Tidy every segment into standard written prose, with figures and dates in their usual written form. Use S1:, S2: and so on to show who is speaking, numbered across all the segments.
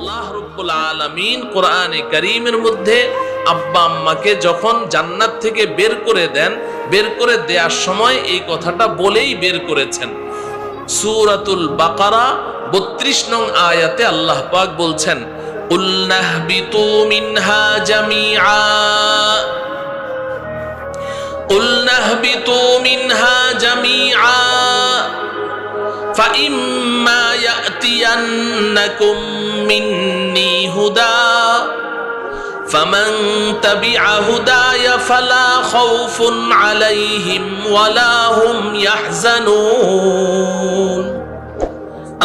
S1: আল্লাহ রাব্বুল আলামিন কোরআনে কারীমের মধ্যে আব্বা আম্মাকে যখন জান্নাত থেকে বের করে দেন, বের করে দেওয়ার সময় এই কথাটা বলেই বের করেছেন। সূরাতুল বাকারা ৩২ নং আয়াতে আল্লাহ পাক বলছেন, কুল নাহবিতু মিনহা জামিআ, কুল নাহবিতু মিনহা জামিআ فإما يأتينكم مني هدى فمن تبع هداي فلا خوف عليهم ولا هم يحزنون।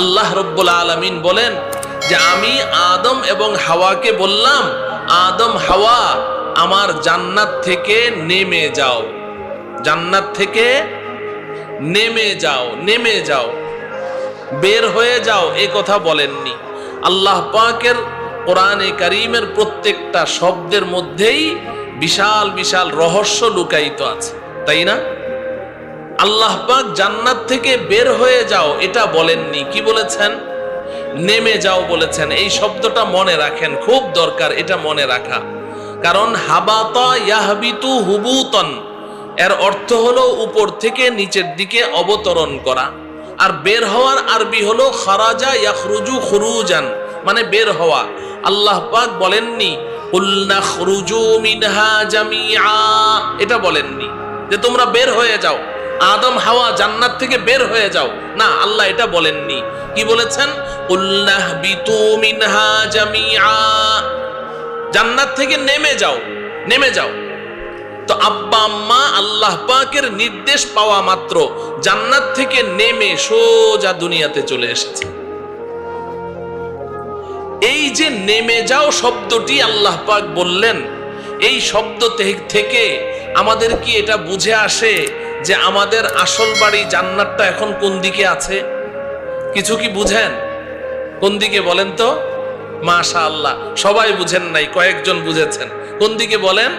S1: আল্লাহ রাব্বুল আলামিন বলেন যে আমি আদম এবং হাওয়াকে বললাম, আদম হাওয়া আমার জান্নাত থেকে নেমে যাও, জান্নাত থেকে নেমে যাও, নেমে যাও, বের হয়ে যাও, এই কথা বলেননি। আল্লাহ পাকের কোরআনে কারীমের প্রত্যেকটা শব্দের মধ্যেই বিশাল বিশাল রহস্য লুকায়িত আছে, তাই না? আল্লাহ পাক জান্নাত থেকে বের হয়ে যাও এটা বলেননি, কি বলেছেন? নেমে যাও বলেছেন। এই শব্দটা মনে রাখেন, খুব দরকার এটা মনে রাখা। কারণ হাবাতা ইয়াহবিতু হুবুতন এর অর্থ হলো উপর থেকে নিচের দিকে অবতরণ করা, আর বের হওয়ার আরবি হলো খারাজা ইয়াখরুজু খুরুজান, মানে বের হওয়া। আল্লাহ পাক বলেননি কুল নাখরুজু মিনহা জামিআ, এটা বলেননি যে তোমরা বের হয়ে যাও, আদম হাওয়া জান্নাত থেকে বের হয়ে যাও, না, আল্লাহ এটা বলেননি। কি বলেছেন? কুল নাহবিতু মিনহা জামিআ, জান্নাত থেকে নেমে যাও, নেমে যাও। তো আব্বা আম্মা আল্লাহ পাকের নির্দেশ পাওয়া মাত্র জান্নাত থেকে নেমে সোজা দুনিয়াতে চলে এসেছে। এই যে নেমে যাও শব্দটি আল্লাহ পাক বললেন, এই শব্দ থেকে আমাদের কি এটা বুঝে আসে যে আমাদের আসল বাড়ি জান্নাতটা এখন কোন দিকে আছে? কিছু কি বুঝেন? কোন দিকে বলেন তো? মাশাআল্লাহ, সবাই বুঝেন নাই, কয়েকজন বুঝেছেন। কোন দিকে বলেন?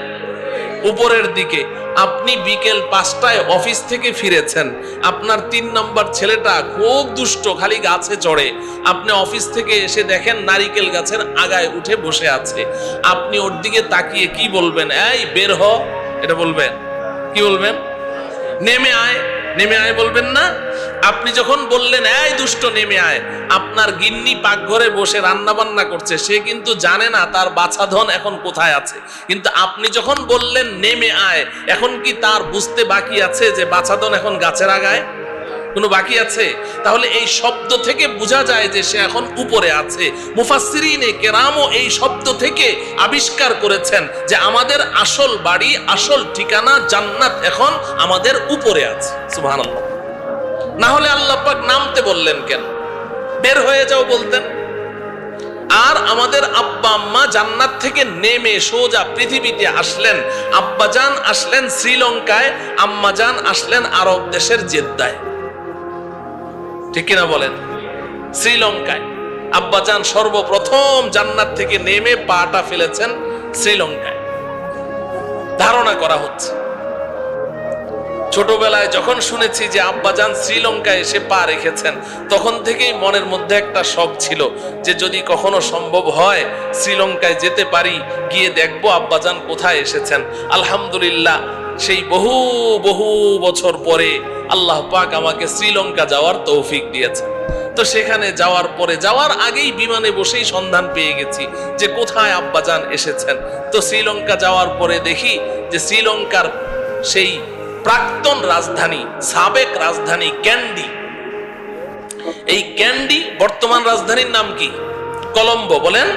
S1: উপরের দিকে। আপনি বিকেল 5টায় অফিস থেকে ফিরেছেন, আপনার 3 নম্বর ছেলেটা খুব দুষ্ট, খালি গাছে চড়ে। আপনি অফিস থেকে এসে দেখেন নারিকেল গাছের আগায় উঠে বসে আছে। আপনি ওর দিকে তাকিয়ে কি বলবেন? এই বের হ, এটা বলবেন? কি বলবেন? নেমে আয়, নেমে আয় বলবেন না? আপনি যখন বললেন এই দুষ্ট নেমে আয়, আপনার গিন্নি পাকঘরে বসে রান্না বান্না করছে, সে কিন্তু জানে না তার বাছাধন এখন কোথায় আছে। কিন্তু আপনি যখন বললেন নেমে আয়, এখন কি তার বুঝতে বাকি আছে যে বাছাধন এখন গাছের আগায়? কোনো বাকি আছে? তাহলে এই শব্দ থেকে বোঝা যায় যে সে এখন উপরে আছে। মুফাসসিরিনে কেরামও এই শব্দ থেকে আবিষ্কার করেছেন যে আমাদের আসল বাড়ি, আসল ঠিকানা জান্নাত এখন আমাদের উপরে আছে। সুবহানাল্লাহ। না হলে আল্লাহ পাক নামতে বললেন কেন? বের হয়ে যাও বলতেন। আর আমাদের আব্বা আম্মা জান্নাত থেকে নেমে সোজা পৃথিবীতে আসলেন। আব্বাজান আসলেন শ্রীলঙ্কায়, আম্মাজান আসলেন আরব দেশের জেদ্দায়, ঠিক কিনা বলেন? শ্রীলঙ্কায় আব্বাজান সর্বপ্রথম জান্নাত থেকে নেমে পাটা ফেলেছেন শ্রীলঙ্কায়। ধারণা করা হচ্ছে, ছোটবেলায় যখন শুনেছি যে আব্বাজান শ্রীলঙ্কায় এসে পা রেখেছেন, তখন থেকেই মনের মধ্যে একটা শখ ছিল যে যদি কখনো সম্ভব হয় শ্রীলঙ্কায় যেতে পারি, গিয়ে দেখবো আব্বাজান কোথায় এসেছেন। আলহামদুলিল্লাহ, সেই বহু বহু বছর পরে আল্লাহ পাক আমাকে শ্রীলঙ্কা যাওয়ার তৌফিক দিয়েছেন। তো সেখানে যাওয়ার পরে, যাওয়ার আগেই বিমানে বসেই সন্ধান পেয়ে গেছি যে কোথায় আব্বাজান এসেছেন। তো শ্রীলঙ্কা যাওয়ার পরে দেখি যে শ্রীলঙ্কার সেই প্রাক্তন রাজধানী, সাবেক রাজধানী ক্যান্ডি, এই ক্যান্ডি বর্তমান রাজধানীর নাম কি? কলম্বো। বলেন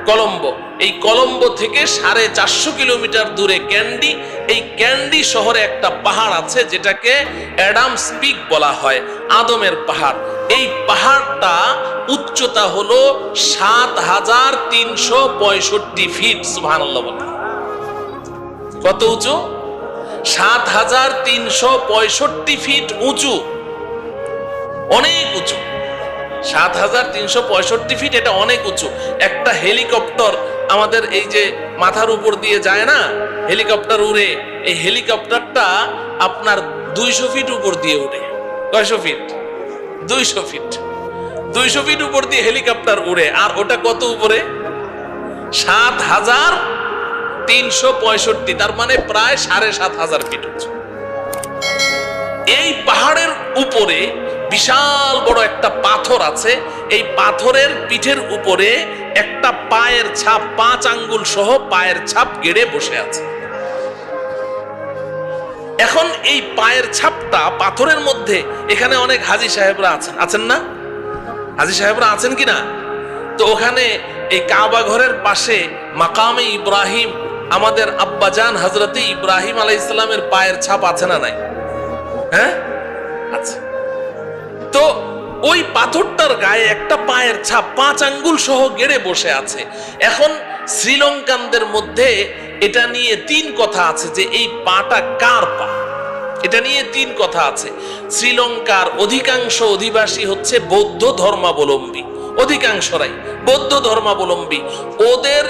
S1: কলম্বো। এই কলম্বো থেকে 450 কিলোমিটার দূরে ক্যান্ডি। এই ক্যান্ডি শহরে একটা পাহাড় আছে যেটাকে অ্যাডামস পিক বলা হয়, আদমের পাহাড়। এই পাহাড়টা উচ্চতা হলো 7365 ফিট। সুবহানাল্লাহ বলেন। কত উঁচু? 7365 ফিট উঁচু, অনেক উঁচু। 7365 ফিট, এটা অনেক উঁচু। একটা হেলিকপ্টার আমাদের এই যে মাথার উপর দিয়ে যায় না, হেলিকপ্টার উড়ে, এই হেলিকপ্টারটা আপনার 200 ফিট উপর দিয়ে উঠে। কয়শো ফিট? 200 ফিট। 200 ফিট উপর দিয়ে হেলিকপ্টার উড়ে, আর ওটা কত উপরে? 7,365, তার মানে প্রায় 7,500 ফিট উঁচু। এই পাহাড়ের উপরে বিশাল বড় একটা পাথর আছে। এই পাথরের পিঠের উপরে একটা পায়ের ছাপ, 5 আঙ্গুল সহ পায়ের ছাপ গেড়ে বসে আছে। এখন এই পায়ের ছাপটা পাথরের মধ্যে, এখানে অনেক হাজী সাহেবরা আছেন না? হাজী সাহেবরা আছেন কিনা? তো ওখানে এই কাবা ঘরের পাশে মাকামে ইব্রাহিম, আমাদের আব্বাজান হযরতে ইব্রাহিম আলাইহিস সালামের পায়ের ছাপ আছে না নাই? হ্যাঁ, আছে। তো ওই পাথরটার গায়ে একটা পায়ের ছাপ 5 আঙ্গুল সহ গেড়ে বসে আছে। এখন শ্রীলঙ্কানদের মধ্যে এটা নিয়ে 3 কথা আছে যে এই পাটা কার পা। এটা নিয়ে 3 কথা আছে। শ্রীলঙ্কার অধিকাংশ অধিবাসী হচ্ছে বৌদ্ধ ধর্মাবলম্বী, অধিকাংশরাই বৌদ্ধ ধর্মাবলম্বী। ওদের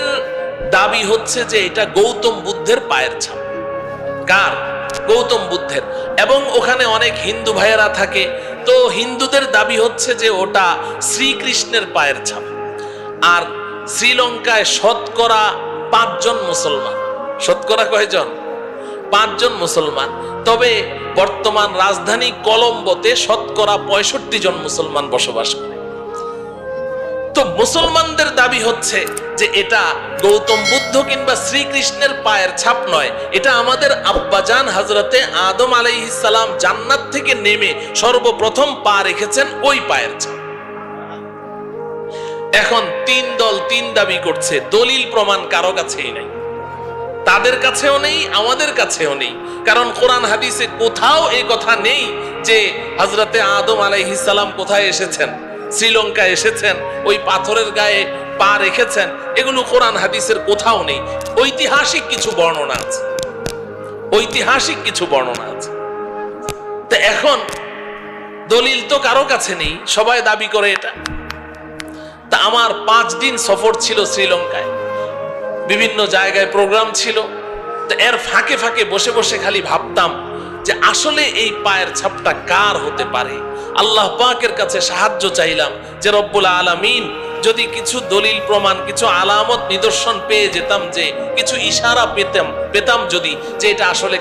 S1: দাবি হচ্ছে যে এটা গৌতম বুদ্ধের পায়ের ছাপ। কার? গৌতম বুদ্ধের। এবং ওখানে অনেক হিন্দু ভাইয়েরা থাকে, তো হিন্দুদের দাবি হচ্ছে যে ওটা শ্রীকৃষ্ণের পায়ের ছাপ। আর শ্রীলঙ্কায় শতকরা 5 জন মুসলমান। শতকরা কয়জন? 5 জন মুসলমান। তবে বর্তমান রাজধানী কলম্বোতে শতকরা 65 জন মুসলমান বসবাস করে। তো মুসলমানদের দাবি হচ্ছে যে এটা গৌতম বুদ্ধ কিংবা শ্রীকৃষ্ণের পায়ের ছাপ নয়, এটা আমাদের আব্বাজান হযরতে আদম আলাইহিস সালাম জান্নাত থেকে নেমে সর্বপ্রথম পা রেখেছেন ওই পায়ের ছাপ। এখন 3 দল 3 দাবি করছে, দলিল প্রমাণ কারো কাছেই নাই। তাদের কাছেও নেই, আমাদের কাছেও নেই। কারণ কোরআন হাদিসে কোথাও এই কথা নেই যে হযরতে আদম আলাইহিস সালাম কোথায় এসেছেন, শ্রীলঙ্কায় এসেছেন, ওই পাথরের গায়ে পা রেখেছেন। এগুলো কোরআন হাদিসের কোথাও নেই। ঐতিহাসিক কিছু বর্ণনা আছে, ঐতিহাসিক কিছু বর্ণনা আছে। তো এখন দলিল তো কারো কাছে নেই, সবাই দাবি করে এটা। তা আমার 5 দিন সফর ছিল শ্রীলঙ্কায়, বিভিন্ন জায়গায় প্রোগ্রাম ছিল। তো এর ফাঁকে ফাঁকে বসে বসে খালি ভাবতাম যে আসলে এই পায়ের ছাপটা কার হতে পারে। আল্লাহ পাকের কাছে সাহায্য চাইলাম যে রব্বুল আলামিন যদি কিছু দলিল প্রমাণ, কিছু আলামত নিদর্শন পেয়ে যেতাম, যে কিছু ইশারা পেতাম যদি যে এটা আসলে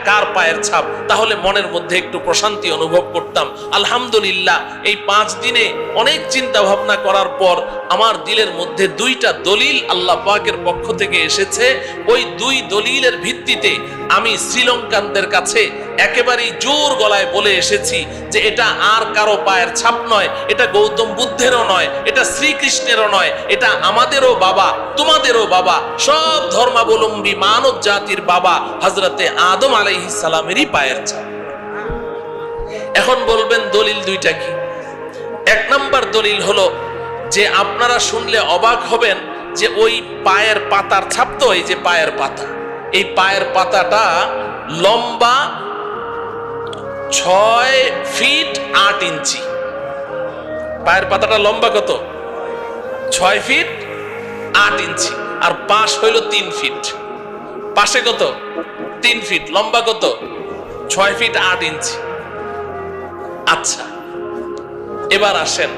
S1: কার পায়ের ছাপ, তাহলে মনের মধ্যে একটু প্রশান্তি অনুভব করতাম। আলহামদুলিল্লাহ এই 5 দিনে অনেক চিন্তা ভাবনা করার পর আমার দিলের মধ্যে 2টা দলিল আল্লাহ পাকের পক্ষ থেকে এসেছে। ওই 2 দলিলের ভিত্তিতে আমি শ্রীলঙ্কানদের কাছে একেবারেই জোর গলায় বলে এসেছি যে এটা আর কারো পায়ের ছাপ নয়, এটা গৌতম বুদ্ধেরও নয়, এটা শ্রীকৃষ্ণেরও নয়, এটা আমাদেরও বাবা, তোমাদেরও বাবা, সব ধর্মাবলম্বী মানব জাতির বাবা হযরতে আদম আলাইহিস সালামেরই পায়ের ছাপ। এখন বলবেন দলিল 2টা কি? 1 নম্বর দলিল হলো যে আপনারা শুনলে অবাক হবেন যে ওই পায়ের পাতার ছাপ, তো এই যে পায়ের পাতা, এই পায়ের পাতাটা লম্বা 6 ফিট 8 ইঞ্চি। পায়ের পাতাটা লম্বা কত? 6 ফিট 8 ইঞ্চি। আর পাশ হইল 3 ফিট। পাশে কত? 3 ফিট। লম্বা কত? 6 ফিট 8 ইঞ্চি। আচ্ছা, এবার আসেন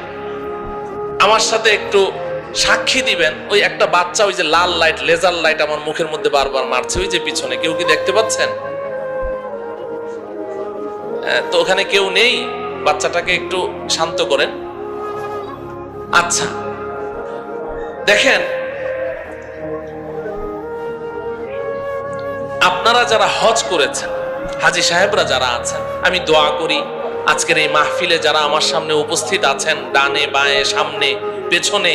S1: আমার সাথে একটু সাক্ষী দিবেন। ওই একটা বাচ্চা, ওই যে লাল লাইট, লেজার লাইট আমার মুখের মধ্যে বারবার মারছে, ওই যে পিছনে, কেউ কি দেখতে পাচ্ছেন? তো ওখানে কেউ নেই, বাচ্চাটাকে একটু শান্ত করেন। আচ্ছা দেখেন, আপনারা যারা হজ করেছেন, হাজী সাহেবরা যারা আছেন, আমি দোয়া করি আজকের এই মাহফিলে যারা আমার সামনে উপস্থিত আছেন, ডানে বাঁয়ে সামনে পেছনে,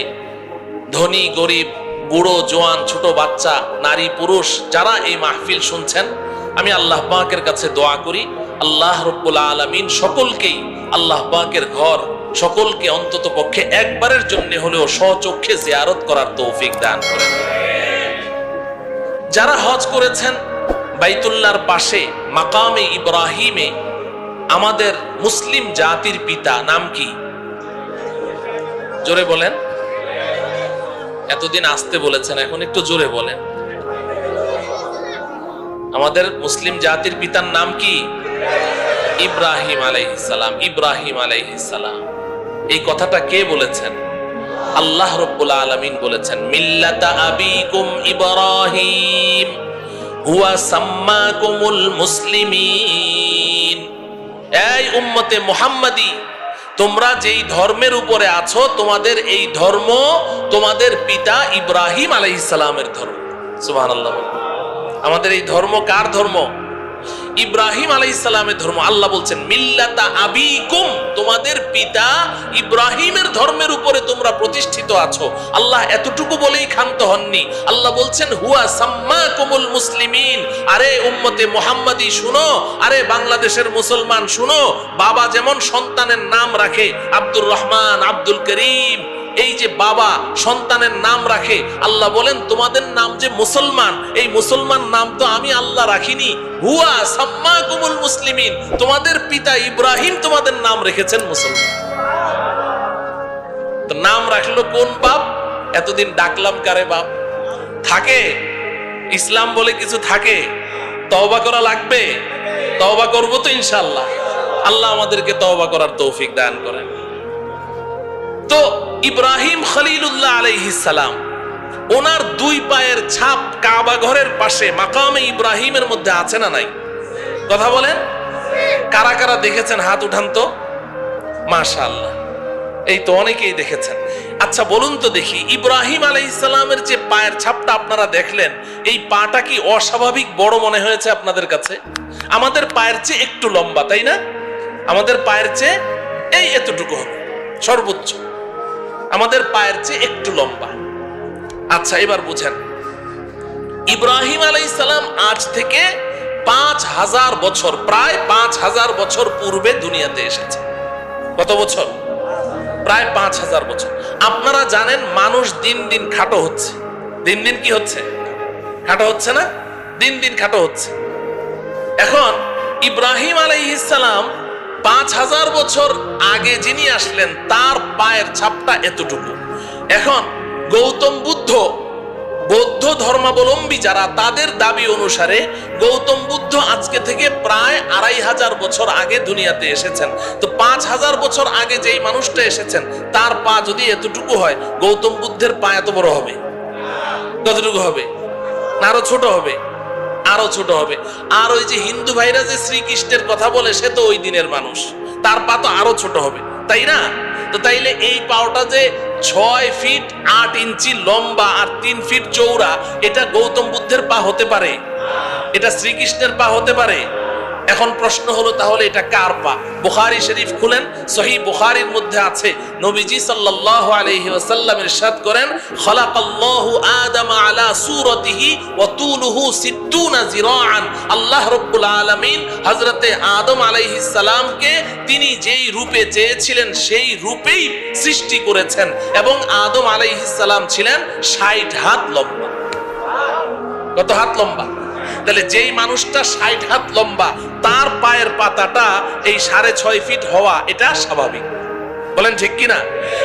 S1: ধনী গরিব, বুড়ো জোয়ান, ছোট বাচ্চা, নারী পুরুষ, যারা এই মাহফিল শুনছেন, আমি আল্লাহ পাকের কাছে দোয়া করি আল্লাহ রব্বুল আলামিন সকলকেই আল্লাহ পাকের ঘর, সকলকে অন্তত পক্ষে একবারের জন্য হলেও স্বচক্ষে জিয়ারত করার তৌফিক দান করেন। যারা হজ করেছেন বাইতুল্লাহর পাশে মাকামে ইব্রাহিমে, আমাদের মুসলিম জাতির পিতা নাম কি? জোরে বলেন। এতদিন আসতে বলেছেন, এখন একটু জোরে বলেন। আমাদের মুসলিম জাতির পিতার নাম কি? ইব্রাহিম আলাইহিস সালাম। ইব্রাহিম আলাইহিস সালাম। এই কথাটা কে বলেছেন? আল্লাহ রাব্বুল আলামিন বলেছেন, মিল্লাতা আবিকুম ইব্রাহিম হুয়া সাম্মাকুমুল মুসলিমিন। এই উম্মতে মুহাম্মাদি, তোমরা যেই ধর্মের উপরে আছো, তোমাদের এই ধর্ম তোমাদের পিতা ইব্রাহিম আলাইহিস সালামের ধর্ম। সুবহানাল্লাহ। আমাদের এই ধর্ম কার ধর্ম? ইব্রাহিম আলাইহিস সালামের ধর্ম। আল্লাহ বলছেন মিল্লাতা আবিকুম, তোমাদের পিতা ইব্রাহিমের ধর্মের উপরে তোমরা প্রতিষ্ঠিত আছো। আল্লাহ এতটুকু বলেই ক্ষান্ত হননি, আল্লাহ বলছেন হুয়া সাম্মাকুমুল মুসলিমিন। আরে উম্মতে মুহাম্মাদি শুনো, আরে বাংলাদেশের মুসলমান শুনো, বাবা যেমন সন্তানের নাম রাখে আব্দুর রহমান, আব্দুল করিম, এই যে বাবা সন্তানের নাম রাখে, আল্লাহ বলেন তোমাদের নাম যে মুসলমান, এই মুসলমান নাম তো আমি আল্লাহ রাখিনি। হুয়া সাম্মাকুমুল মুসলিমিন, তোমাদের পিতা ইব্রাহিম তোমাদের নাম রেখেছেন মুসলমান। তো নাম রাখলো কোন বাপ? এতদিন ডাকলাম কারে বাপ? থাকে ইসলাম বলে কিছু থাকে? তওবা করা লাগবে। তওবা করব তো ইনশাআল্লাহ। আল্লাহ আমাদেরকে তওবা করার তৌফিক দান করেন। তো ইব্রাহিম খলিলুল্লাহ আলাইহিস সালাম, ওনার দুই পায়ের ছাপ কাবা ঘরের পাশে মাকামে ইব্রাহিমের মধ্যে আছে না নাই? কথা বলেন, কারা কারা দেখেছেন? হাত উঠান তো। মাশাআল্লাহ, এই তো অনেকেই দেখেছেন। আচ্ছা বলুন তো দেখি, ইব্রাহিম আলাইহিস সালামের যে পায়ের ছাপটা আপনারা দেখলেন, এই পাটা কি অস্বাভাবিক বড় মনে হয়েছে আপনাদের কাছে? আমাদের পায়ের চেয়ে একটু লম্বা, তাই না? আমাদের পায়ের চেয়ে এই এতটুকু হবে সর্বোচ্চ, আমাদের পায়ের চেয়ে একটু লম্বা। আচ্ছা এবার বুঝেন, ইব্রাহিম আলাইহিস সালাম আজ থেকে 5000 বছর, প্রায় 5000 বছর পূর্বে দুনিয়াতে এসেছে। কত বছর? প্রায় 5000 বছর। আপনারা জানেন মানুষ দিন দিন খাটো হচ্ছে। দিন দিন কি হচ্ছে? খাটো হচ্ছে না? দিন দিন খাটো হচ্ছে। এখন ইব্রাহিম আলাইহিস সালাম 5000 বছর আগে যিনি আসলেন, তার পায়ের ছাপটা এতটুকু। এখন গৌতম বুদ্ধ, বৌদ্ধ ধর্মাবলম্বী যারা, তাদের দাবি অনুসারে গৌতম বুদ্ধ আজকে থেকে প্রায় 2500 বছর আগে দুনিয়াতে এসেছেন। তো 5000 বছর আগে যেই মানুষটা এসেছেন, তার পা যদি এতটুকু হয়, গৌতম বুদ্ধের পা এত বড় হবে? কতটুকু হবে? না আরো ছোট হবে? আরো ছোট হবে। আর ওই যে হিন্দু ভাইরা যে শ্রীকৃষ্ণের কথা বলে, সে তো ওই দিনের মানুষ, তার পা তো আরো ছোট হবে, তাই না? তো তাইলে এই পাওটা যে 6 ফিট 8 ইঞ্চি লম্বা আর 3 ফিট চৌড়া, এটা গৌতম বুদ্ধের পা হতে পারে? এটা শ্রীকৃষ্ণের পা হতে পারে? এখন প্রশ্ন হলো, তাহলে এটা কার পা? বুখারী শরীফ খুলেন, সহিহ বুখারীর মধ্যে আছে, নবীজি সাল্লাল্লাহু আলাইহি ওয়াসাল্লাম ইরশাদ করেন, খালাকাল্লাহু আদম আলা সূরাতিহি ওয়া তুলুহু 60 জিরাআন। আল্লাহ রাব্বুল আলামিন হযরতে আদম আলাইহিস সালামকে তিনি যেই রূপে চেয়েছিলেন সেই রূপেই সৃষ্টি করেছেন, এবং আদম আলাইহিস সালাম ছিলেন 60 হাত লম্বা। কত হাত লম্বা? তাহলে যেই মানুষটা 60 হাত লম্বা, তার পায়ের পাতাটা এই 6.5 ফিট হওয়া, এটা স্বাভাবিক। বলেন ঠিক কিনা?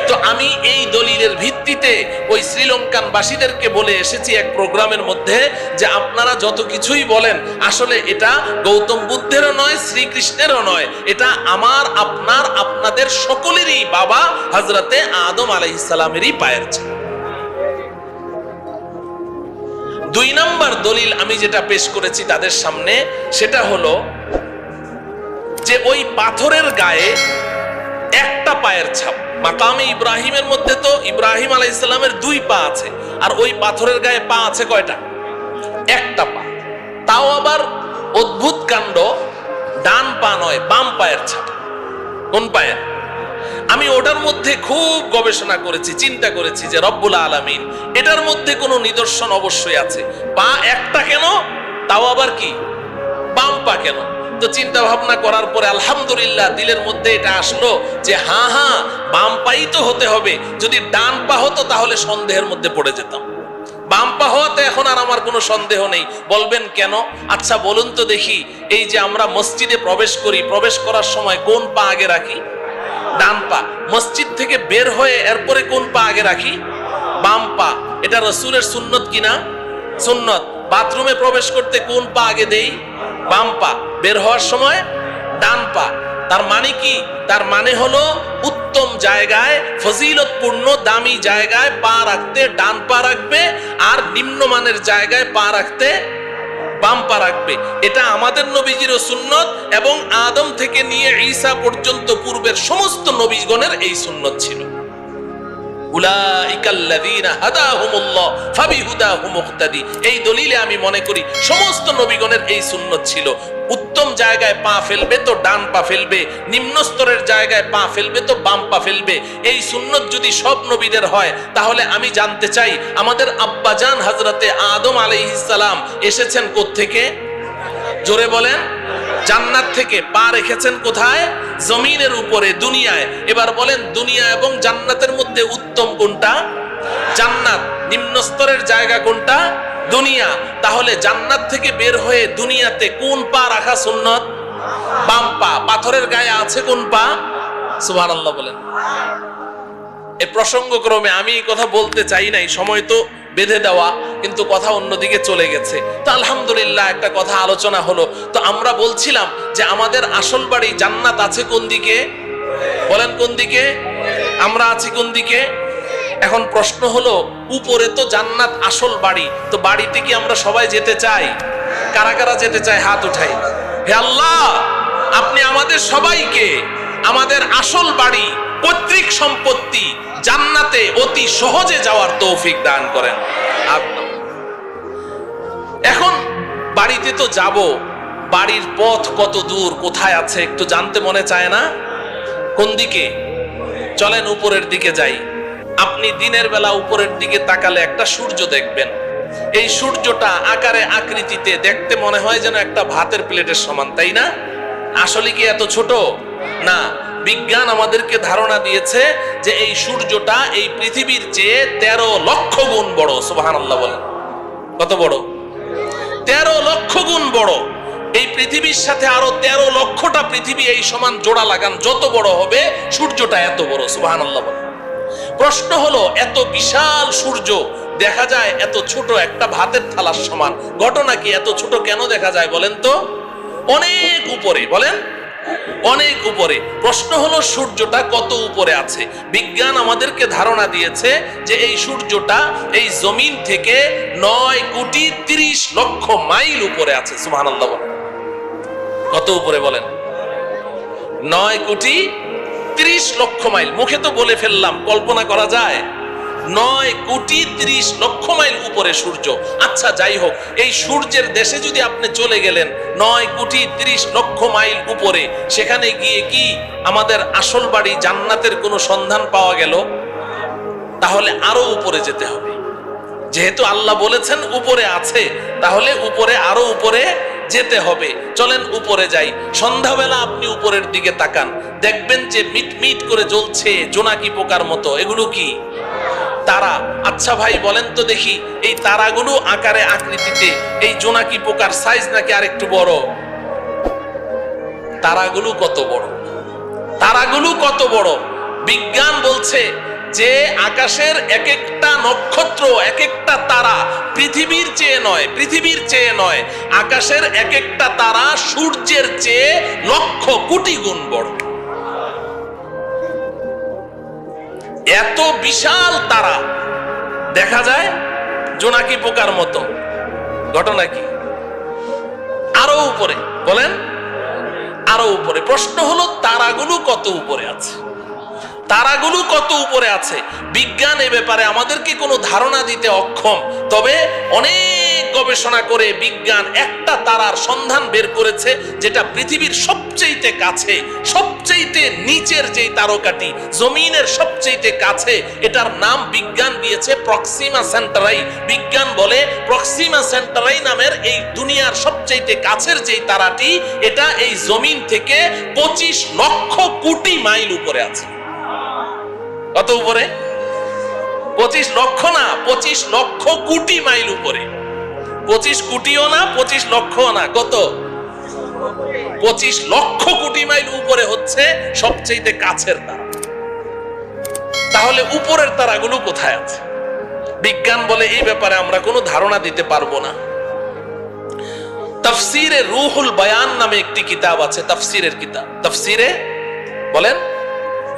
S1: তো আমি এই দলিলের ভিত্তিতে ওই শ্রীলঙ্কান বাসীদেরকে বলে এসেছি এক প্রোগ্রামের মধ্যে, যে আপনারা যত কিছুই বলেন, আসলে এটা গৌতম বুদ্ধেরও নয়, শ্রীকৃষ্ণেরও নয়, এটা আমার, আপনার, আপনাদের সকলেরই বাবা হযরতে আদম আলাইহিস সালামেরই পায়ের ছাপ। 2 নম্বর দলিল আমি যেটা পেশ করেছি তাদের সামনে, সেটা হলো যে ওই পাথরের গায়ে একটা পায়ের ছাপ। মাকামে ইব্রাহিমের মধ্যে তো ইব্রাহিম আলাইহিস সালামের 2 পা আছে, আর ওই পাথরের গায়ে পা আছে কয়টা? একটা পা। তাও আবার অদ্ভুত কাণ্ড, ডান পা নয়, বাম পায়ের ছাপ। কোন পায়ের? আমি ওটার মধ্যে খুব গবেষণা করেছি, চিন্তা করেছি যে রব্বুল আলামিন এটার মধ্যে কোনো নিদর্শন অবশ্যই আছে। পা একটা কেন, তাও আবার কি বাম পা কেন? তো চিন্তা ভাবনা করার পরে আলহামদুলিল্লাহ দিলের মধ্যে এটা আসলো যে হ্যাঁ, বাম পাই তো হতে হবে। যদি ডান পা হতো তাহলে সন্দেহের মধ্যে পড়ে যেতাম। বাম পা হওয়াতে এখন আর আমার কোনো সন্দেহ নেই। বলবেন কেন? আচ্ছা বলুন তো দেখি, এই যে আমরা মসজিদে প্রবেশ করি, প্রবেশ করার সময় কোন পা আগে রাখি? ডান পা। মসজিদ থেকে বের হয়ে এরপরে কোন পা আগে রাখি? বাম পা। এটা রাসূলের সুন্নত কিনা? সুন্নত। বাথরুমে প্রবেশ করতে কোন পা আগে দেই? বাম পা। বের হওয়ার সময় ডান পা। তার মানে কি? তার মানে হলো উত্তম জায়গায়, ফজিলতপূর্ণ দামি জায়গায় পা রাখতে ডান পা রাখবে, আর নিম্নমানের জায়গায় পা রাখতে বাম পা রাখবে। এটা আমাদের নবীজিরও সুন্নত, এবং আদম থেকে নিয়ে ঈসা পর্যন্ত পূর্বের সমস্ত নবীগণের এই সুন্নত ছিল। উলাইকাল্লাযীনা হাদাহুমুল্লাহ ফাবিহুদাহুম মুহতাদি। এই দলিলে আমি মনে করি সমস্ত নবীগণের এই সুন্নত ছিল। উত্তম জায়গায় পা ফেলবে তো ডান পা ফেলবে, নিম্ন স্তরের জায়গায় পা ফেলবে তো বাম পা ফেলবে। এই সুন্নত যদি সব নবীদের হয়, তাহলে আমি জানতে চাই আমাদের আব্বাজান হযরতে আদম আলাইহিস সালাম এসেছেন কোত্থেকে? জোরে বলেন। জান্নাত থেকে। পা রেখেছেন কোথায়? জমিনের উপরে, দুনিয়ায়। এবার বলেন, দুনিয়া এবং জান্নাতের মধ্যে উত্তম কোনটা? জান্নাত। নিম্ন স্তরের জায়গা কোনটা? দুনিয়া। তাহলে জান্নাত থেকে বের হয়ে দুনিয়াতে কোন পা রাখা সুন্নত? বাম পা। পাথরের গায়ে আছে কোন পা? সুবহানাল্লাহ বলেন। এই প্রসঙ্গক্রমে আমি এই কথা বলতে চাই নাই, সময় তো বেঁধে দেওয়া, কিন্তু কথা অন্যদিকে চলে গেছে। তো আলহামদুলিল্লাহ একটা কথা আলোচনা হলো। তো আমরা বলছিলাম যে আমাদের আসল বাড়ি জান্নাত আছে কোন দিকে? বলেন কোন দিকে? আমরা আছি কোন দিকে? এখন প্রশ্ন হলো, উপরে তো জান্নাত আসল বাড়ি, তো বাড়িতে কি আমরা সবাই যেতে চাই? কারা কারা যেতে চায় হাত উঠাই। হে আল্লাহ, আপনি আমাদের সবাইকে আমাদের আসল বাড়ি, পৈতৃক সম্পত্তি জান্নাতে অতি সহজে যাওয়ার তৌফিক দান করেন। এখন বাড়িতে তো যাব, বাড়ির পথ কত দূর, কোথায় আছে একটু জানতে মনে চায় না? কোন দিকে? চলেন উপরের দিকে যাই। আপনি দিনের বেলা উপরের দিকে তাকালে একটা সূর্য দেখবেন। এই সূর্যটা আকারে আকৃতিতে দেখতে মনে হয় যেন একটা ভাতের প্লেটের সমান, তাই না? আসলে কি এত ছোট? না। বিজ্ঞান আমাদেরকে ধারণা দিয়েছে যে এই সূর্যটা এই পৃথিবীর চেয়ে 13 লক্ষ গুণ বড়। সুবহানাল্লাহ বলেন। কত বড়? 13 লক্ষ গুণ বড়। এই পৃথিবীর সাথে আরো 13 লক্ষটা পৃথিবী এই সমান জোড়া লাগান, যত বড় হবে সূর্যটা এত বড়। সুবহানাল্লাহ বলেন। প্রশ্ন হলো, এত বিশাল সূর্য দেখা যায় এত ছোট একটা ভাতের থালার সমান, ঘটনা কি? এত ছোট কেন দেখা যায় বলেন তো? অনেক উপরে। বলেন অনেক উপরে। প্রশ্ন হলো, সূর্যটা কত উপরে আছে? বিজ্ঞান আমাদেরকে ধারণা দিয়েছে যে এই সূর্যটা এই জমিন থেকে 9,30,00,000 মাইল উপরে আছে। সুবহানাল্লাহ বলেন। কত উপরে বলেন? 9,30,00,000 মাইল। মুখে তো বলে ফেললাম, কল্পনা করা যায়? 9,30,00,000 মাইল উপরে সূর্য। আচ্ছা যাই হোক, এই সূর্যের দেশে যদি আপনি চলে গেলেন 9,30,00,000 মাইল উপরে, সেখানে গিয়ে কি আমাদের আসল বাড়ি জান্নাতের কোনো সন্ধান পাওয়া গেল? তাহলে আরো উপরে যেতে হবে। যেহেতু আল্লাহ বলেছেন উপরে আছে, তাহলে উপরে আরো উপরে যেতে হবে। চলেন উপরে যাই। সন্ধ্যাবেলা আপনি উপরের দিকে তাকান, দেখবেন যে মিটমিট করে জ্বলছে জোনাকি পোকার মতো। এগুলো কি? তারা। আচ্ছা ভাই বলেন তো দেখি, এই তারাগুলো আকারে আকৃতিতে এই জোনাকি পোকার সাইজ নাকি আরেকটু বড়? তারাগুলো কত বড়? তারাগুলো কত বড়? বিজ্ঞান বলছে যে আকাশের এক একটা নক্ষত্র, এক একটা তারা পৃথিবীর চেয়ে নয়, পৃথিবীর চেয়ে নয়, আকাশের এক একটা তারা সূর্যের চেয়ে লক্ষ কোটি গুণ বড়। এত বিশাল তারা দেখা যায় জোনাকি পোকার মতো। ঘটনা কি? আরো উপরে। বলেন আরো উপরে। প্রশ্ন হলো, তারাগুলো কত উপরে আছে? তারাগুলো কত উপরে আছে? বিজ্ঞান এ ব্যাপারে আমাদেরকে কোনো ধারণা দিতে অক্ষম। তবে অনেক গবেষণা করে বিজ্ঞান একটা তারার সন্ধান বের করেছে, যেটা পৃথিবীর সবচেয়ে কাছে, সবচেয়ে নিচের যেই তারকাটি, জমিনের সবচেয়ে কাছে, এটার নাম বিজ্ঞান দিয়েছে প্রক্সিমা সেন্টারাই। বিজ্ঞান বলে প্রক্সিমা সেন্টারাই নামের এই দুনিয়ার সবচেয়ে কাছের যেই তারাটি, এটা এই জমিন থেকে 25 লক্ষ কোটি মাইল উপরে আছে। কত উপরে? 25 লক্ষ না, 25 লক্ষ কোটি মাইল উপরে। 25 কোটিও না, 25 লক্ষও না। কত? 25 লক্ষ কোটি মাইল উপরে হচ্ছে সবচেয়ে কাছের তারা। তাহলে উপরের তারাগুলো কোথায় আছে? বিজ্ঞান বলে এই ব্যাপারে আমরা কোনো ধারণা দিতে পারবো না। তাফসিরে রুহুল বায়ান নামে একটি কিতাব আছে, তাফসিরের কিতাব। তাফসিরে বলেন?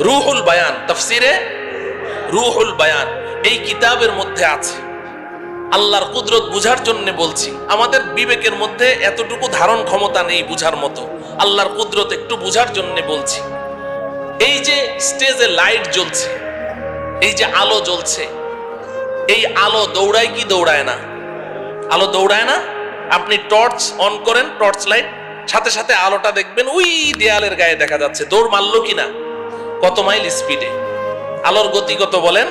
S1: রুহুল বায়ান, তাফসিরে রুহুল বায়ান এই কিতাবের মধ্যে আছে। আল্লাহর কুদরত বুঝার জন্য বলছি, আমাদের বিবেকের মধ্যে এতটুকু ধারণ ক্ষমতা নেই বুঝার মতো। আল্লাহর কুদরত একটু বুঝার জন্য বলছি। এই যে স্টেজে লাইট জ্বলছে, এই যে আলো জ্বলছে, এই আলো দৌড়ায় কি দৌড়ায় না? আলো দৌড়ায় না? আপনি টর্চ অন করেন, টর্চ লাইট, সাথে সাথে আলোটা দেখবেন ওই দেয়ালের গায়ে দেখা যাচ্ছে। দৌড় মারলো কিনা? কত মাইল স্পিডে? আলোর গতি কত বলেন?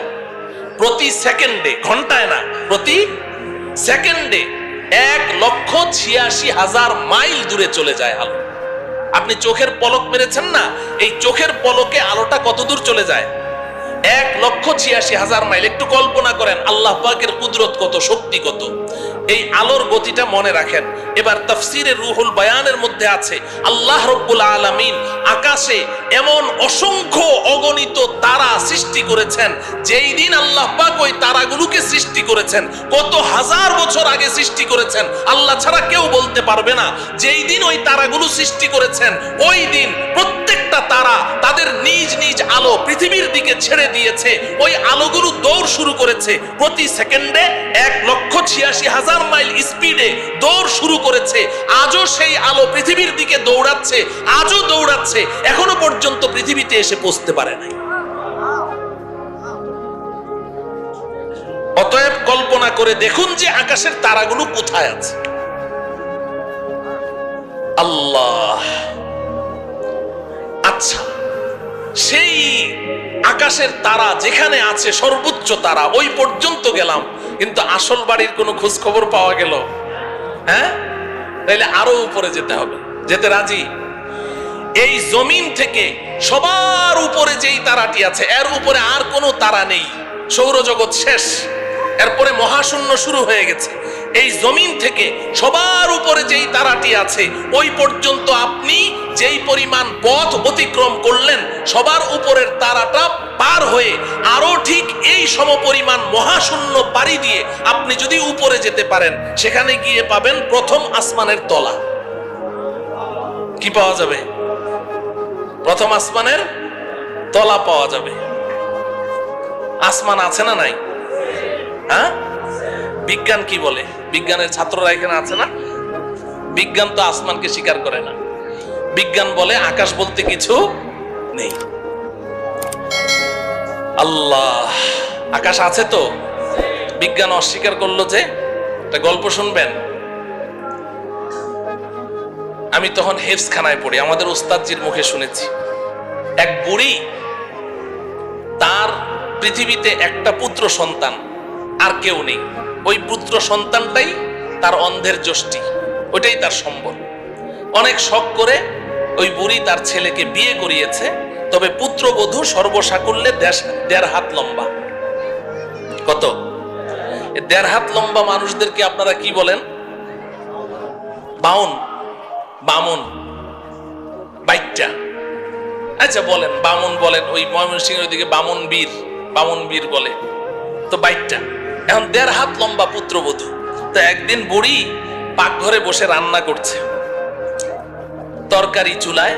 S1: প্রতি সেকেন্ডে, ঘন্টায় না, প্রতি সেকেন্ডে 1,86,000 মাইল দূরে চলে যায় আলো। আপনি চোখের পলক মেরেছেন না, এই চোখের পলকে আলোটা কত দূর চলে যায়? 1,86,000 মাইল। একটু কল্পনা করেন আল্লাহ পাকের কুদরত কত, শক্তি কত। এই আলোর গতিটা মনে রাখেন। এবার তাফসিরে রুহুল বায়ানের মধ্যে আছে আল্লাহ রব্বুল আলামিন আকাশে এমন অসংখ্য অগণিত তারা সৃষ্টি করেছেন। যেই দিন আল্লাহ পাক ওই তারাগুলোকে সৃষ্টি করেছেন, কত হাজার বছর আগে সৃষ্টি করেছেন আল্লাহ ছাড়া কেউ বলতে পারবে না। যেই দিন ওই তারাগুলো সৃষ্টি করেছেন, ওই দিন প্রত্যেকটা তারা তাদের নিজ নিজ আলো পৃথিবীর দিকে ছেড়ে দিয়েছে। ওই আলোগুলো দৌড় শুরু করেছে প্রতি সেকেন্ডে 1,86,000 মাইল স্পিডে দৌড় শুরু করেছে। আজও সেই আলো পৃথিবীর দিকে দৌড়াচ্ছে, আজও দৌড়াচ্ছে, এখনো পর্যন্ত পৃথিবীতে এসে পৌঁছতে পারে নাই। অতএব কল্পনা করে দেখুন যে আকাশের তারাগুলো কোথায় আছে। আল্লাহ, আচ্ছা, সেই আকাশের তারা যেখানে আছে, সর্বোচ্চ তারা, ওই পর্যন্ত গেলাম, কিন্তু আসল বাড়ির কোনো খোঁজ খবর পাওয়া গেল? হ্যাঁ, তাইলে আরো উপরে যেতে হবে। যেতে রাজি? এই জমিন থেকে সবার উপরে যেই তারাটি আছে, এর উপরে আর কোনো তারা নেই, সৌরজগৎ শেষ, এরপরে মহাশূন্য শুরু হয়ে গেছে। এই জমিন থেকে সবার উপরে যেই তারাটি আছে, ওই পর্যন্ত আপনি যেই পরিমাণ পথ অতিক্রম করলেন, সবার উপরের তারাটা পার হয়ে আরো ঠিক এই সমপরিমাণ মহাশূন্য পাড়ি দিয়ে আপনি যদি উপরে যেতে পারেন, সেখানে গিয়ে পাবেন প্রথম আসমানের তলা। কি পাওয়া যাবে? প্রথম আসমানের তলা পাওয়া যাবে। আসমান আছে না নাই? হ্যাঁ, বিজ্ঞান কি বলে? বিজ্ঞানের ছাত্ররা এখানে আছে না? বিজ্ঞান তো আসমানকে স্বীকার করে না। বিজ্ঞান বলে আকাশ বলতে কিছু নেই। আল্লাহ, আকাশ আছে তো? বিজ্ঞান অস্বীকার করলো যে। একটা গল্প শুনবেন। আমি তখন হেফজখানায় পড়ি, আমাদের ওস্তাদজির মুখে শুনেছি। এক বুড়ি, তার পৃথিবীতে একটা পুত্র সন্তান, আর কেউ নেই। ওই পুত্র সন্তানটাই তার অন্ধের যষ্টি, ওইটাই তার সম্বল। অনেক শখ করে ওই বুড়ি তার ছেলেকে বিয়ে করিয়েছে, তবে পুত্রবধূ সর্বসাকুল্যে 1.5 হাত লম্বা। কত? 1.5 হাত লম্বা মানুষদেরকে আপনারা কি বলেন? বাউন, বামুন, বাইট্টা। আচ্ছা বলেন, বামুন বলেন। ওই ময়মনসিংহের ওইদিকে বামুন বীর বলে তো বাইট্টা। এখন 1.5 হাত লম্বা পুত্রবধূ। তো একদিন বুড়ি পাকঘরে বসে রান্না করছে, তরকারি চুলায়।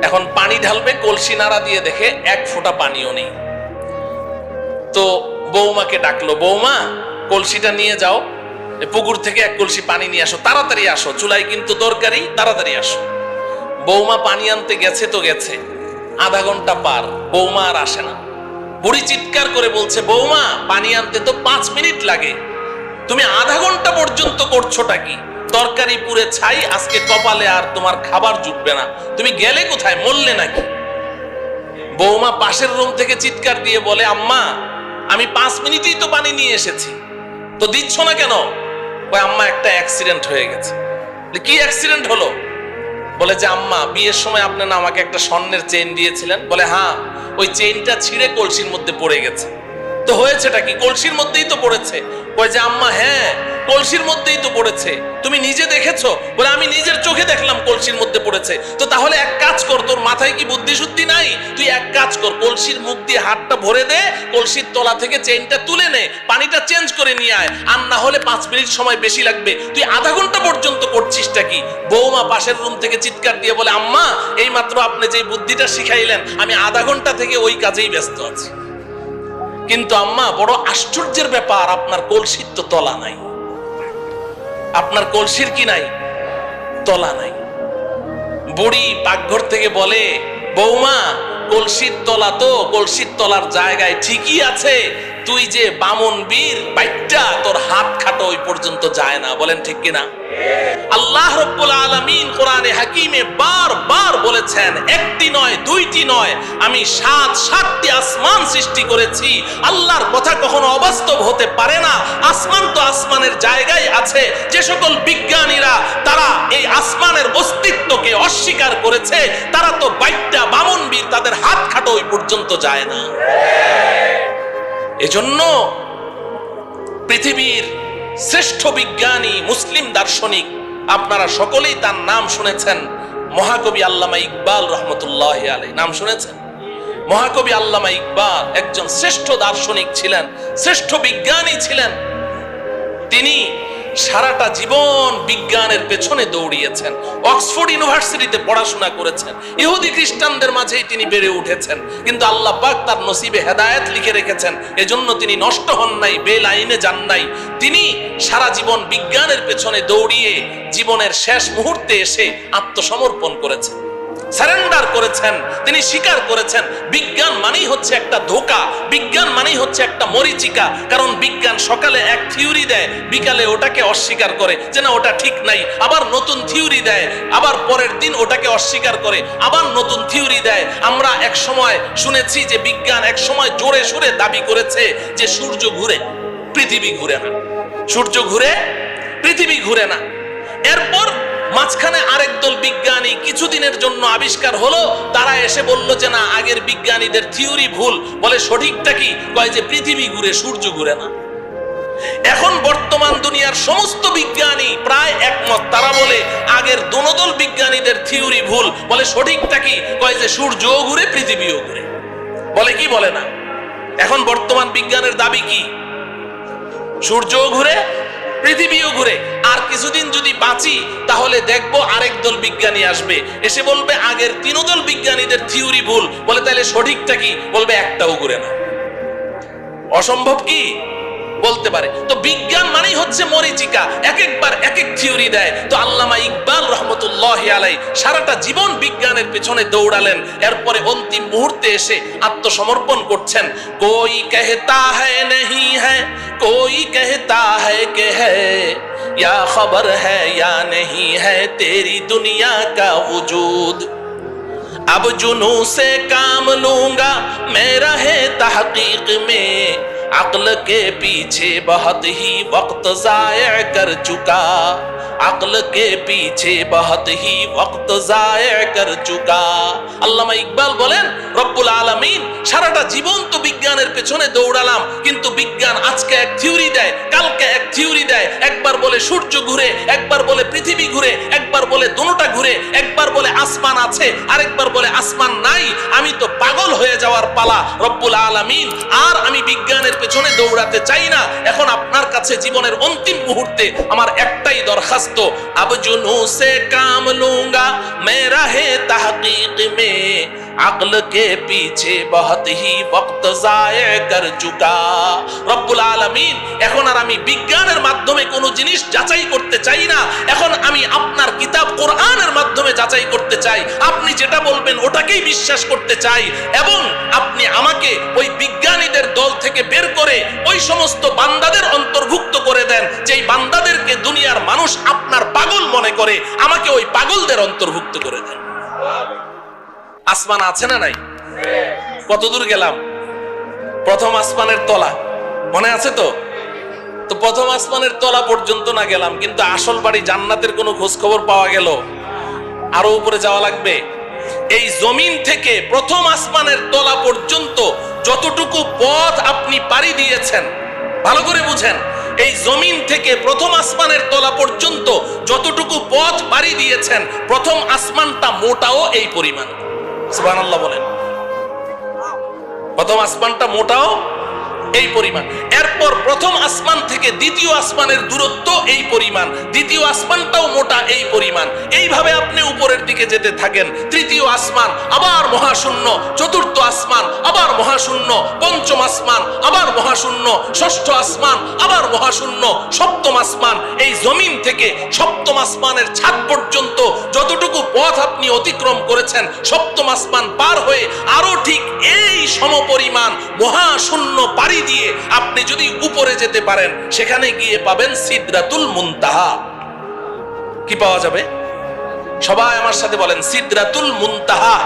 S1: এখন পানি ঢালবে, কলসি নাড়া দিয়ে দেখে 1 ফোঁটা পানিও নেই। তো বৌমাকে ডাকলো, বৌমা কলসিটা নিয়ে যাও, পুকুর থেকে 1 কলসি পানি নিয়ে আসো, তাড়াতাড়ি আসো, চুলায় কিন্তু তরকারি, তাড়াতাড়ি আসো। বৌমা পানি আনতে গেছে তো গেছে, আধা ঘন্টা পার, বৌমা আর আসে না। বুড়ি চিৎকার করে বলছে, বৌমা পানি আনতে তো 5 মিনিট লাগে, তুমি আধা ঘন্টা পর্যন্ত করছোটা কি? তরকারি পুড়ে ছাই, আজকে কপালে আর তোমার খাবার জুটবে না, তুমি গেলে কোথায়, মরলে নাকি? বৌমা পাশের রুম থেকে চিৎকার দিয়ে বলে, আম্মা আমি 5 মিনিটেই তো পানি নিয়ে এসেছি, তো দিচ্ছ না কেন? ওই আম্মা একটা অ্যাক্সিডেন্ট হয়ে গেছে। কি অ্যাক্সিডেন্ট হলো? বলে যে আম্মা বিয়ের সময় আপনি না আমাকে একটা স্বর্ণের চেইন দিয়েছিলেন। বলে হ্যাঁ, ওই চেইনটা ছিঁড়ে কলসির মধ্যে পড়ে গেছে। তো হয়েছেটা কি? কলসির মধ্যেই তো পড়েছে। কই যে আম্মা হ্যাঁ, কলসির মধ্যেই তো পড়েছে, তুমি নিজে দেখেছো? বলে আমি নিজের চোখে দেখলাম কলসির মধ্যে পড়েছে। তো তাহলে এক কাজ কর, তোর মাথায় কি বুদ্ধি শুদ্ধি নাই? তুই এক কাজ কর, কলসির মুখ দিয়ে হাতটা ভরে দে, কলসির তলা থেকে চেইনটা তুলে নে, পানিটা চেঞ্জ করে নিয়ে আয়। আর না হলে 5 মিনিট সময় বেশি লাগবে, তুই আধা ঘন্টা পর্যন্ত করছিসটা কি? বৌমা পাশের রুম থেকে চিৎকার দিয়ে বলে, আম্মা এই মাত্র আপনি যে বুদ্ধিটা শিখাইলেন, আমি আধা ঘন্টা থেকে ওই কাজেই ব্যস্ত আছি। কিন্তু আম্মা বড় আশ্চর্যের ব্যাপার, আপনার কলসির তো তলা নাই। আপনার কলসির কি নাই? তলা নাই। বুড়ি পাকঘর থেকে বলে, বৌমা কলসির তলা তো কলসির তলার জায়গায় ঠিকই আছে, তুই যে বামন বীর বাইটটা তোর হাত খাটো ওই পর্যন্ত যায় না। বলেন ঠিক কিনা? আল্লাহ রাব্বুল আলামিন কোরআনে হাকিমে বারবার বলেছেন, একটি নয় দুইটি নয়, আমি 7টি আসমান সৃষ্টি করেছি। আল্লাহর কথা কখনো অবাস্তব হতে পারে না। আসমান তো আসমানের জায়গায় আছে। যে সকল বিজ্ঞানীরা তারা এই আসমানের অস্তিত্বকে অস্বীকার করেছে, তারা তো বাইটটা বামন বীর, তাদের হাত খাটো ওই পর্যন্ত যায় না। এজন্য পৃথিবীর শ্রেষ্ঠ বিজ্ঞানী মুসলিম দার্শনিক, আপনারা সকলেই তার নাম শুনেছেন, মহাকবি আল্লামা ইকবাল রহমতুল্লাহ আলাইহি। নাম শুনেছেন? মহাকবি আল্লামা ইকবাল একজন শ্রেষ্ঠ দার্শনিক ছিলেন, শ্রেষ্ঠ বিজ্ঞানী ছিলেন। তিনি সারাটা জীবন বিজ্ঞানের পেছনে দৌড়িয়েছেন, অক্সফোর্ড ইউনিভার্সিটিতে পড়াশোনা করেছেন, ইহুদি খ্রিস্টানদের মাঝেই তিনি বেড়ে উঠেছেন। কিন্তু আল্লাহ পাক তার নসিবে হেদায়েত লিখে রেখেছেন, এজন্য তিনি নষ্ট হন নাই, বেলাইনে যান নাই। তিনি সারা জীবন বিজ্ঞানের পেছনে দৌড়িয়ে জীবনের শেষ মুহূর্তে এসে আত্মসমর্পণ করেছেন, সারেন্ডার করেছেন। তিনি স্বীকার করেছেন বিজ্ঞান মানেই হচ্ছে একটা ধোঁকা, বিজ্ঞান মানেই হচ্ছে একটা মরিচিকা। কারণ বিজ্ঞান সকালে এক থিওরি দেয়, বিকালে ওটাকে অস্বীকার করে যে না ওটা ঠিক নাই, আবার নতুন থিওরি দেয়, আবার পরের দিন ওটাকে অস্বীকার করে, আবার নতুন থিওরি দেয়। আমরা এক সময় শুনেছি যে বিজ্ঞান এক সময় জোরে সোরে দাবি করেছে যে সূর্য ঘুরে, পৃথিবী ঘুরে না, সূর্য ঘুরে, পৃথিবী ঘুরে না। এরপর মাঝখানে আরেক দল বিজ্ঞানী কিছুদিনের জন্য আবিষ্কার হলো, তারা এসে বলল যে না আগের বিজ্ঞানীদের থিওরি ভুল। বলে সঠিকটা কি? কয় যে পৃথিবী ঘুরে, সূর্য ঘুরে না। এখন বর্তমান দুনিয়ার সমস্ত বিজ্ঞানী প্রায় একমত, তারা বলে আগের দোনোদল বিজ্ঞানীদের থিওরি ভুল। বলে সঠিকটা কি? কয় যে সূর্যও ঘুরে, পৃথিবীও ঘুরে। বলে কি বলে না? এখন বর্তমান বিজ্ঞানের দাবি কি? সূর্যও ঘুরে, পৃথিবীও ঘুরে। আর কিছুদিন যদি বাঁচি তাহলে দেখবো আরেক দল বিজ্ঞানী আসবে, এসে বলবে আগের 3 দল বিজ্ঞানীদের থিওরি ভুল। বলে তাহলে সঠিকটা কি? বলবে একটাও ঘুরে না। অসম্ভব কি? বলতে পারে। তো বিজ্ঞান মানেই হচ্ছে মরিচিকা, এক একবার এক এক থিওরি দেয়। তো আল্লামা ইকবাল রহমতুল্লাহ আলাইহি সারাটা জীবন বিজ্ঞানের পেছনে দৌড়ালেন, এরপরে অন্তিম মুহূর্তে এসে আত্মসমর্পণ করছেন। কোই कहता है नहीं है, कोई कहता है कि है, या खबर है या नहीं है तेरी दुनिया का वजूद। अब जुनून से काम लूंगा मैं रहे तहकीक में, अक्ल के पीछे बहुत ही वक्त जाया कर चुका, अक्ल के पीछे बहुत ही वक्त जाया कर चुका। আল্লামা ইকবাল বলেন রব্বুল আলামিন সারাটা জীবন তো বিজ্ঞানের পেছনে দৌড়ালাম, কিন্তু বিজ্ঞান আজকে এক থিওরি দেয়, কালকে এক থিওরি দেয়। একবার বলে সূর্য ঘুরে, একবার বলে পৃথিবী ঘুরে, একবার বলে দুটোটা ঘুরে, একবার বলে আসমান আছে, আরেকবার বলে আসমান নাই। আমি তো পাগল হয়ে যাওয়ার পালা রব্বুল আলামিন। আর আমি বিজ্ঞানের পেছনে দৌড়াতে চাই না। এখন আপনার কাছে জীবনের অন্তিম মুহূর্তে আমার একটাই দরখাস্ত, अब जुनून से काम लूंगा मैं रहे तहकीक में, अक्ल के पीछे बहुत ही वक्त जाया कर चुका। রব্বুল আলামিন এখন আর আমি বিজ্ঞানের মাধ্যমে কোনো জিনিস যাচাই করতে চাই না। এখন আমি আপনার কিতাব কোরআনের মাধ্যমে যাচাই করতে চাই। আপনি যেটা বলবেন ওটাকেই বিশ্বাস করতে চাই, এবং আপনি আমাকে ওই বিজ্ঞানীদের দল থেকে বের করে ওই সমস্ত বান্দাদের অন্তর্ভুক্ত করে দেন যেই বান্দাদেরকে দুনিয়ার মানুষ আপনার পাগল মনে করে, আমাকে ওই পাগলদের অন্তর্ভুক্ত করে দেন। আসমান আছে না নাই? কতদূর গেলাম? প্রথম আসমানের তলা মনে আছে তো? তো প্রথম আসমানের তলা পর্যন্ত না গেলাম, কিন্তু আসল বাড়ি জান্নাতের কোনো খোঁজ খবর পাওয়া গেল? আরো উপরে যাওয়া লাগবে। এই জমিন থেকে প্রথম আসমানের তলা পর্যন্ত যতটুকু পথ আপনি পাড়ি দিয়েছেন, ভালো করে বুঝেন, এই জমিন থেকে প্রথম আসমানের তলা পর্যন্ত যতটুকু পথ পাড়ি দিয়েছেন, প্রথম আসমানটা মোটাও এই পরিমাণ। সুবহানাল্লাহ বলেন। প্রথম আসমানটা মোটাও এই পরিমাণ। এরপর প্রথম আসমান থেকে দ্বিতীয় আসমানের দূরত্ব এই পরিমাণ, দ্বিতীয় আসমানটাও মোটা এই পরিমাণ। এইভাবে আপনি উপরের দিকে যেতে থাকেন। তৃতীয় আসমান আবার মহাশূন্য, চতুর্থ আসমান আবার মহাশূন্য, পঞ্চম আসমান আবার মহাশূন্য, ষষ্ঠ আসমান আবার মহাশূন্য, সপ্তম আসমান। এই জমিন থেকে সপ্তম আসমানের ছাদ পর্যন্ত যতটুকু পথ আপনি অতিক্রম করেছেন, সপ্তম আসমান পার হয়ে আরো ঠিক এই সমপরিমাণ মহাশূন্য পাড়ি দিয়ে আপনি যদি উপরে যেতে পারেন, সেখানে গিয়ে পাবেন সিদরাতুল মুনতাহা। কি পাওয়া যাবে? সবাই আমার সাথে বলেন, সিদরাতুল মুনতাহা।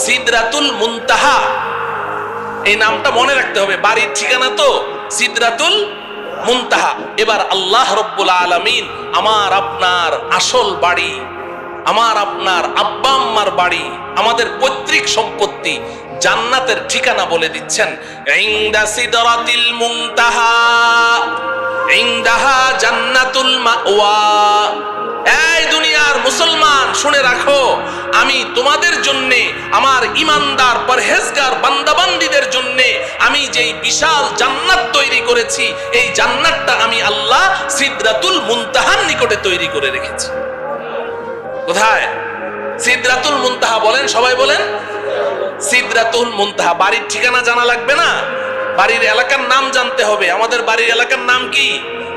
S1: সিদরাতুল মুনতাহা, এই নামটা মনে রাখতে হবে, বাড়ির ঠিকানা তো সিদরাতুল মুনতাহা। এবার আল্লাহ রাব্বুল আলামিন আমার আপনার আসল বাড়ি, আমার আপনার আব্বা আম্মার বাড়ি, আমাদের পৈতৃক সম্পত্তি জান্নাতের ঠিকানা বলে দিচ্ছেন। ইনদা সিদরাতিল মুনতাহা ইনদাহা জান্নাতুল মাওয়া। এই দুনিয়ার মুসলমান শুনে রাখো, আমি তোমাদের জন্য, আমার ইমানদার পরহেজগার বান্দাবান্দীদের জন্য আমি যেই বিশাল জান্নাত তৈরি করেছি, এই জান্নাতটা আমি আল্লাহ সিদরাতুল মুনতাহার নিকটে তৈরি করে রেখেছি। কোথায়? সিদরাতুল মুনতাহা বলেন, সবাই বলেন সিদরাতুল মুনতাহা। বাড়ির ঠিকানা জানা লাগবে না, বাড়ির এলাকার নাম জানতে হবে। আমাদের বাড়ির এলাকার নাম কি?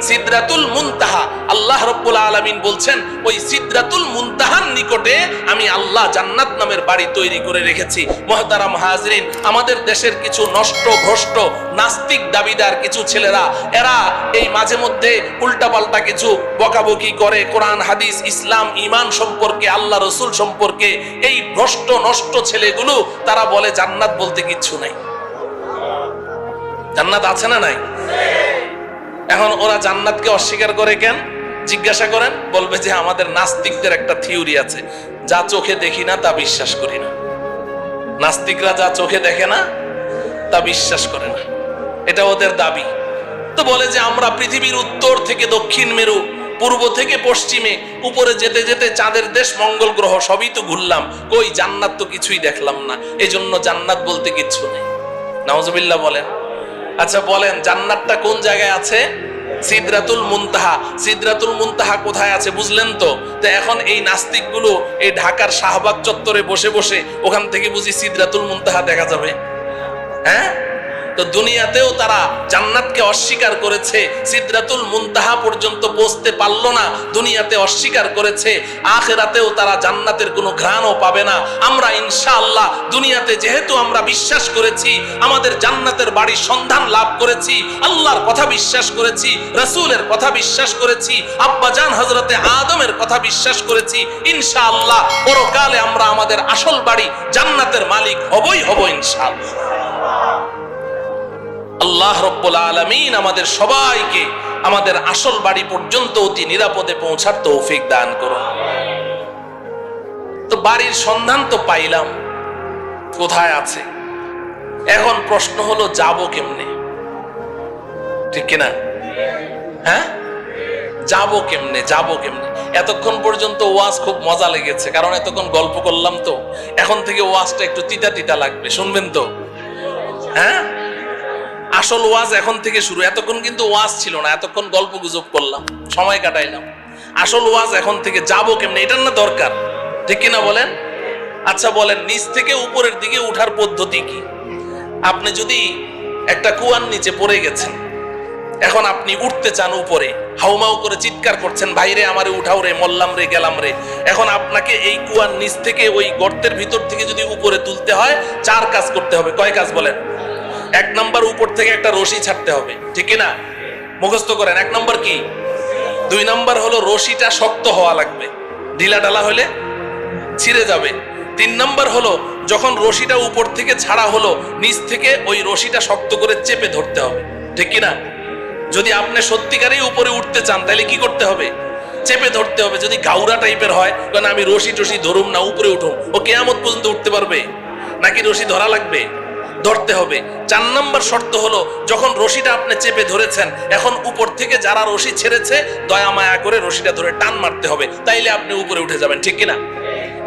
S1: সিদরাতুল মুনতাহা। আল্লাহ রাব্বুল আলামিন বলছেন, ওই সিদরাতুল মুনতাহার নিকটে আমি আল্লাহ জান্নাত নামের বাড়ি তৈরি করে রেখেছি। মুহতারাম হাজরিন, আমাদের দেশের কিছু নষ্ট ভ্রষ্ট নাস্তিক দাবিদার কিছু ছেলেরা, এরা এই মাঝে মধ্যে উল্টাপাল্টা কিছু বকাবকি করে কোরআন হাদিস ইসলাম ঈমান সম্পর্কে, আল্লাহ রসুল সম্পর্কে। এই ভ্রষ্ট নষ্ট ছেলেগুলো তারা বলে জান্নাত বলতে কিচ্ছু নাই। জান্নাত আছে না নাই? এখন ওরা জান্নাতকে অস্বীকার করে কেন? জিজ্ঞাসা করেন, বলবে যে আমাদের নাস্তিকদের একটা থিওরি আছে, যা চোখে দেখি না তা বিশ্বাস করি না। নাস্তিকরা যা চোখে দেখে না তা বিশ্বাস করে না, এটা ওদের দাবি। তো বলে যে আমরা পৃথিবীর উত্তর থেকে দক্ষিণ মেরু, পূর্ব থেকে পশ্চিমে, উপরে যেতে যেতে চাঁদের দেশ মঙ্গল গ্রহ সবই তো ঘুরলাম, কই জান্নাত তো কিছুই দেখলাম না, এজন্য জান্নাত বলতে কিচ্ছু নেই। নাউজুবিল্লাহ বলেন। আচ্ছা বলেন, জান্নাতটা কোন জায়গায় আছে? সিদরাতুল মুনতাহা। সিদরাতুল মুনতাহা কোথায় আছে বুঝলেন তো? তো এখন এই নাস্তিকগুলো এই ঢাকার শাহবাগ চত্বরে বসে বসে ওখান থেকে বুঝি সিদরাতুল মুনতাহা দেখা যাবে? হ্যাঁ, তো দুনিয়াতেও তারা জান্নাতকে অস্বীকার করেছে, সিদরাতুল মুনতাহা পর্যন্ত পৌঁছতে পারলো না, দুনিয়াতে অস্বীকার করেছে। আখিরাতেও তারা জান্নাতের কোনো ঘ্রাণও পাবে না। আমরা ইনশাআল্লাহ দুনিয়াতে যেহেতু আমরা বিশ্বাস করেছি, আমাদের জান্নাতের বাড়ির সন্ধান লাভ করেছি, আল্লাহর কথা বিশ্বাস করেছি, রাসূলের কথা বিশ্বাস করেছি, আব্বাজান হযরতে আদমের কথা বিশ্বাস করেছি, ইনশাআল্লাহ পরকালে আমরা আমাদের আসল বাড়ি জান্নাতের মালিক হবই হব ইনশাআল্লাহ। আল্লাহ রাব্বুল আলামিন আমাদের সবাইকে আমাদের আসল বাড়ি পর্যন্ত অতি নিরাপদে পৌঁছার তৌফিক দান করুন। তো বাড়ির সন্ধান তো পাইলাম, কোথায় আছে? এখন প্রশ্ন হলো যাব কেমনে? ঠিক কিনা? হ্যাঁ, যাব কেমনে? যাব কেমনে? এতক্ষণ পর্যন্ত ওয়াজ খুব মজা লেগেছে, কারণ এতক্ষণ গল্প করলাম তো। এখন থেকে ওয়াজটা একটু তিতা তিতা লাগবে, শুনবেন তো? হ্যাঁ, আসল ওয়াজ এখন থেকে শুরু। এতক্ষণ কিন্তু ওয়াজ ছিল না, এতক্ষণ গল্প গুজব করলাম, সময় কাটাইলাম। আসল ওয়াজ এখন থেকে। যাব কেমনে, এটার না দরকার, ঠিক কিনা বলেন? আচ্ছা বলেন, নিচ থেকে উপরের দিকে উঠার পদ্ধতি কি? আপনি যদি একটা কুয়ার নিচে পড়ে গেছেন, এখন আপনি উঠতে চান উপরে, হাউমাউ করে চিৎকার করছেন, ভাইরে আমারে উঠাও রে, মল্লাম রে, গেলাম রে। এখন আপনাকে এই কুয়ার নিচ থেকে ওই গর্তের ভিতর থেকে যদি উপরে তুলতে হয়, 4 কাজ করতে হবে। কয় কাজ বলেন? 1 নাম্বার, উপর থেকে একটা রশি ছাড়তে হবে, ঠিক না? মুখস্থ করেন। 1 নাম্বার কি? 2 নাম্বার হলো রশিটা শক্ত হওয়া লাগবে, ঢিলা ঢালা হলে ছিঁড়ে যাবে। 3 নাম্বার হলো যখন রশিটা উপর থেকে ছাড়া হলো, নিচ থেকে ওই রশিটা শক্ত করে চেপে ধরতে হবে, ঠিক কিনা? যদি আপনি সত্যিকারেই উপরে উঠতে চান, তাহলে কি করতে হবে? চেপে ধরতে হবে। যদি গাউরা টাইপের হয়, কারণ আমি রশি টশি ধরুম না, উপরে উঠুম, ও কিয়ামত পর্যন্ত উঠতে পারবে নাকি? রশি ধরা লাগবে, ধরতে হবে। 4 নম্বর শর্ত হলো, যখন রশিটা আপনি চেপে ধরেছেন, এখন উপর থেকে যারা রশি ছেড়েছে দয়া মায়া করে রশিটা ধরে টান মারতে হবে, তাইলে আপনি উপরে উঠে যাবেন, ঠিক কিনা?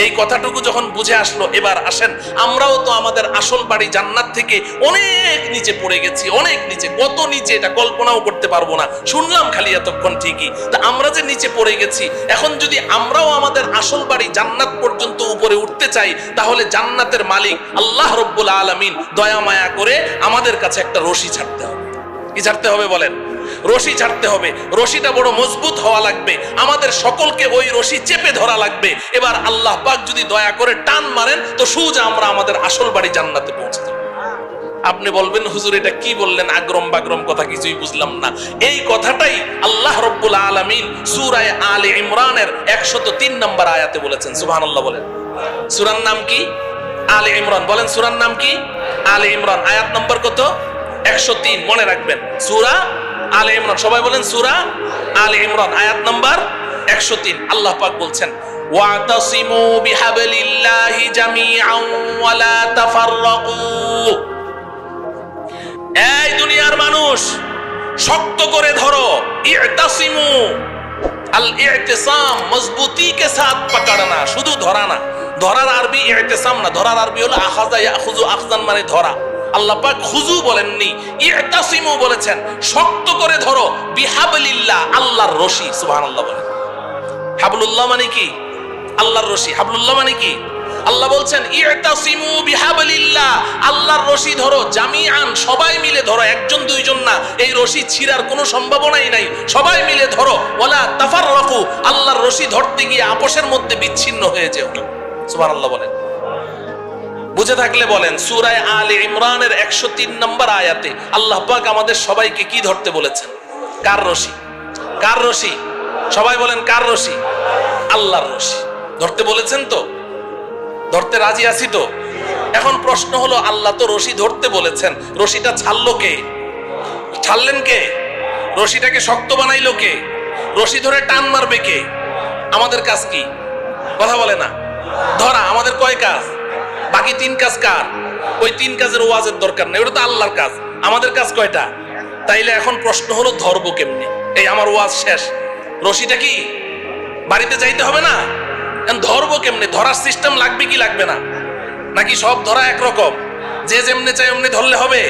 S1: এই কথাটুকু যখন বুঝে আসলো, এবার আসেন, আমরাও তো আমাদের আসল বাড়ি জান্নাত থেকে অনেক নিচে পড়ে গেছি, অনেক নিচে। কত নিচে এটা কল্পনাও করতে পারবো না, শুনলাম খালি এতক্ষণ ঠিকই। তা আমরা যে নিচে পড়ে গেছি, এখন যদি আমরাও আমাদের আসল বাড়ি জান্নাত পর্যন্ত উপরে উঠতে চাই, তাহলে জান্নাতের মালিক আল্লাহ রব্বুল আলামিন দয়া মায়া করে আমাদের কাছে একটা রশি ছাড়তে হবে। কি ছাড়তে হবে বলেন? রশি ছাড়তে হবে। রশিটা বড় মজবুত হওয়া লাগবে, আমাদের সকলকে ওই রশি চেপে ধরা লাগবে। এবার আল্লাহ পাক যদি দয়া করে টান মারেন, তো সোজা আমরা আমাদের আসল বাড়ি জান্নাতে পৌঁছে যাব। আপনি বলবেন, হুজুর এটা কি বললেন, আগ্রম বাগ্রম কথা, কিছুই বুঝলাম না। এই কথাটাই আল্লাহ রব্বুল আলামিন সূরা আলে ইমরানের 103 নম্বর আয়াতে বলেছেন। সুবহানাল্লাহ বলেন। সূরার নাম কি? আলে ইমরান। বলেন, সূরার নাম কি? আলে ইমরান। আয়াত নম্বর কত? 103। মনে রাখবেন, সূরা আলে ইমরান। সবাই বলেন, সূরা আলে ইমরান, আয়াত নাম্বার 103। আল্লাহ পাক বলছেন, ওয়াতাসিমু বিহাবলিল্লাহি জামিআন ওয়া লা তাফাররাকু। এই দুনিয়ার মানুষ, শক্ত করে ধরো। ইতাসিমু, আল ইতিসাম মজবুতি কে সাথ পকড়না, শুধু ধরা না। ধরার আরবি ইতিসাম না, ধরার আরবি হলো আখাযা ইয়াখুযু। আখযান মানে ধরা। আল্লাহ পাক খুজু বলেননি, ইতাসিমু বলেছেন। শক্ত করে ধরো, বিহাবলিল্লাহ, আল্লাহর রশি। সুবহানাল্লাহ বলেন। হাবলুল্লাহ মানে কি? আল্লাহর রশি। হাবলুল্লাহ মানে কি? আল্লাহ বলছেন, ইতাসিমু বিহাবলিল্লাহ, আল্লাহর রশি ধরো, জামিআন, সবাই মিলে ধরো, একজন দুইজন না। এই রশি ছিঁড়ার কোনো সম্ভাবনাই নাই, সবাই মিলে ধরো। ওয়ালা তাফাররাকু, আল্লাহর রশি ধরতে গিয়ে আপোষের মধ্যে বিচ্ছিন্ন হয়ে যেও না। সুবহানাল্লাহ বলেন। বুঝে থাকলে বলেন, সূরা আলে ইমরানের 103 নম্বর আয়াতে আল্লাহ পাক আমাদের সবাইকে কি ধরতে বলেছেন? কার রশি? কার রশি? সবাই বলেন, কার রশি? আল্লাহর রশি ধরতে বলেছেন। তো ধরতে রাজি আছি তো? এখন প্রশ্ন হলো, আল্লাহ তো রশি ধরতে বলেছেন, রশিটা ছাড়লো কে? ছাড়লেন কে? রশিটাকে শক্ত বানাইলো কে? রশি ধরে টান মারবে কে? আমাদের কাজ কি? কথা বলে না। ধরা। আমাদের কয় কাজ? বাকি 3 কাজ কার? ওই 3 কাজের ওয়াজের দরকার নেই, ওটা তো আল্লাহর কাজ। আমাদের কাজ কয়টা? তাইলে এখন প্রশ্ন হলো, ধরবো কেমনে? এই আমার ওয়াজ শেষ, রশিটা কি বাড়িতে যাইতে হবে না? ধরবো কেমনে? ধরার সিস্টেম লাগবে কি লাগবে না? নাকি সব ধরা একরকম, যে যেমনি চাই এমনি ধরলে হবে?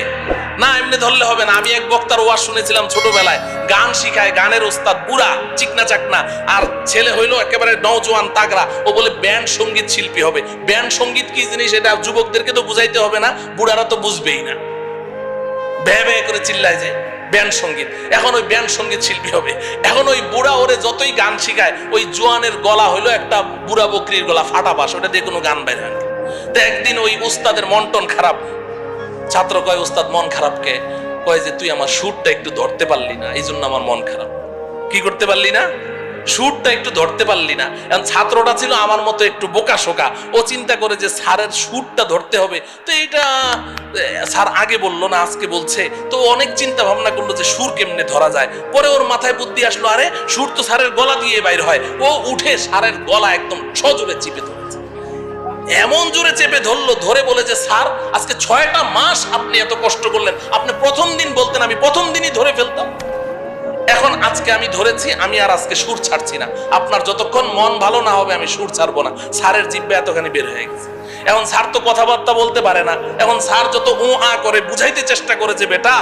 S1: না, এমনি ধরলে হবে না। আমি এক বক্তার ওয়াজ শুনেছিলাম ছোটবেলায়, গান শিখায়, গানের ওস্তাদ, বুড়া চিকনা চাকনা, আর ছেলে হইলো একেবারে নওজোয়ান তাগড়া। ও বলে ব্যান্ড সঙ্গীত শিল্পী হবে। ব্যান্ড সঙ্গীত কি জিনিস এটা যুবকদেরকে তো বুঝাইতে হবে না, বুড়ারা তো বুঝবেই না। ভ্যা ভ্যা করে চিল্লায় যে ব্যান্ড সঙ্গীত, এখন ওই ব্যান্ড সঙ্গীত শিল্পী হবে। এখন ওই বুড়া ওরে যতই গান শিখায়, ওই জোয়ানের গলা হইলো একটা বুড়া বকরির গলা, ফাটা বাস, ওটা দিয়ে কোনো গান বের হয় না। তো একদিন ওই উস্তাদের মন টন খারাপ। ছাত্র কয়, উস্তাদ মন খারাপ কে? কয় যে তুই আমার সুরটা একটু ধরতে পারলি না, এই জন্য আমার মন খারাপ। কি করতে পারলি না? সুরটা একটু ধরতে পারলি না। এখন ছাত্রটা ছিল আমার মতো একটু বোকা শোকা, ও চিন্তা করে যে স্যারের সুরটা ধরতে হবে, তো এইটা স্যার আগে বললো না আজকে বলছে, তো অনেক চিন্তা ভাবনা করলো যে সুর কেমনে ধরা যায়। পরে ওর মাথায় বুদ্ধি আসলো, আরে সুর তো স্যারের গলা দিয়ে বাইর হয়। ও উঠে স্যারের গলা একদম সজোরে চিপে ধরেছে, এমন জোরে চেপে ধরলো, ধরে বলে যে স্যার আজকে 6টা মাস আপনি এত কষ্ট করলেন, আপনি প্রথম দিন বলতেন আমি প্রথম দিনই ধরে ফেলতাম। এখন আজকে আমি ধরেছি, আমি আর আজকে সুর ছাড়ছি না। আপনার যতক্ষণ মন ভালো না হবে আমি সুর ছাড়বো না। স্যারের জিহ্বা এতখানি বের হয়ে গেছে। এখন স্যার তো কথাবার্তা বলতে পারে না। এখন স্যার যত উ আ করে বুঝাইতে চেষ্টা করেছে, বেটা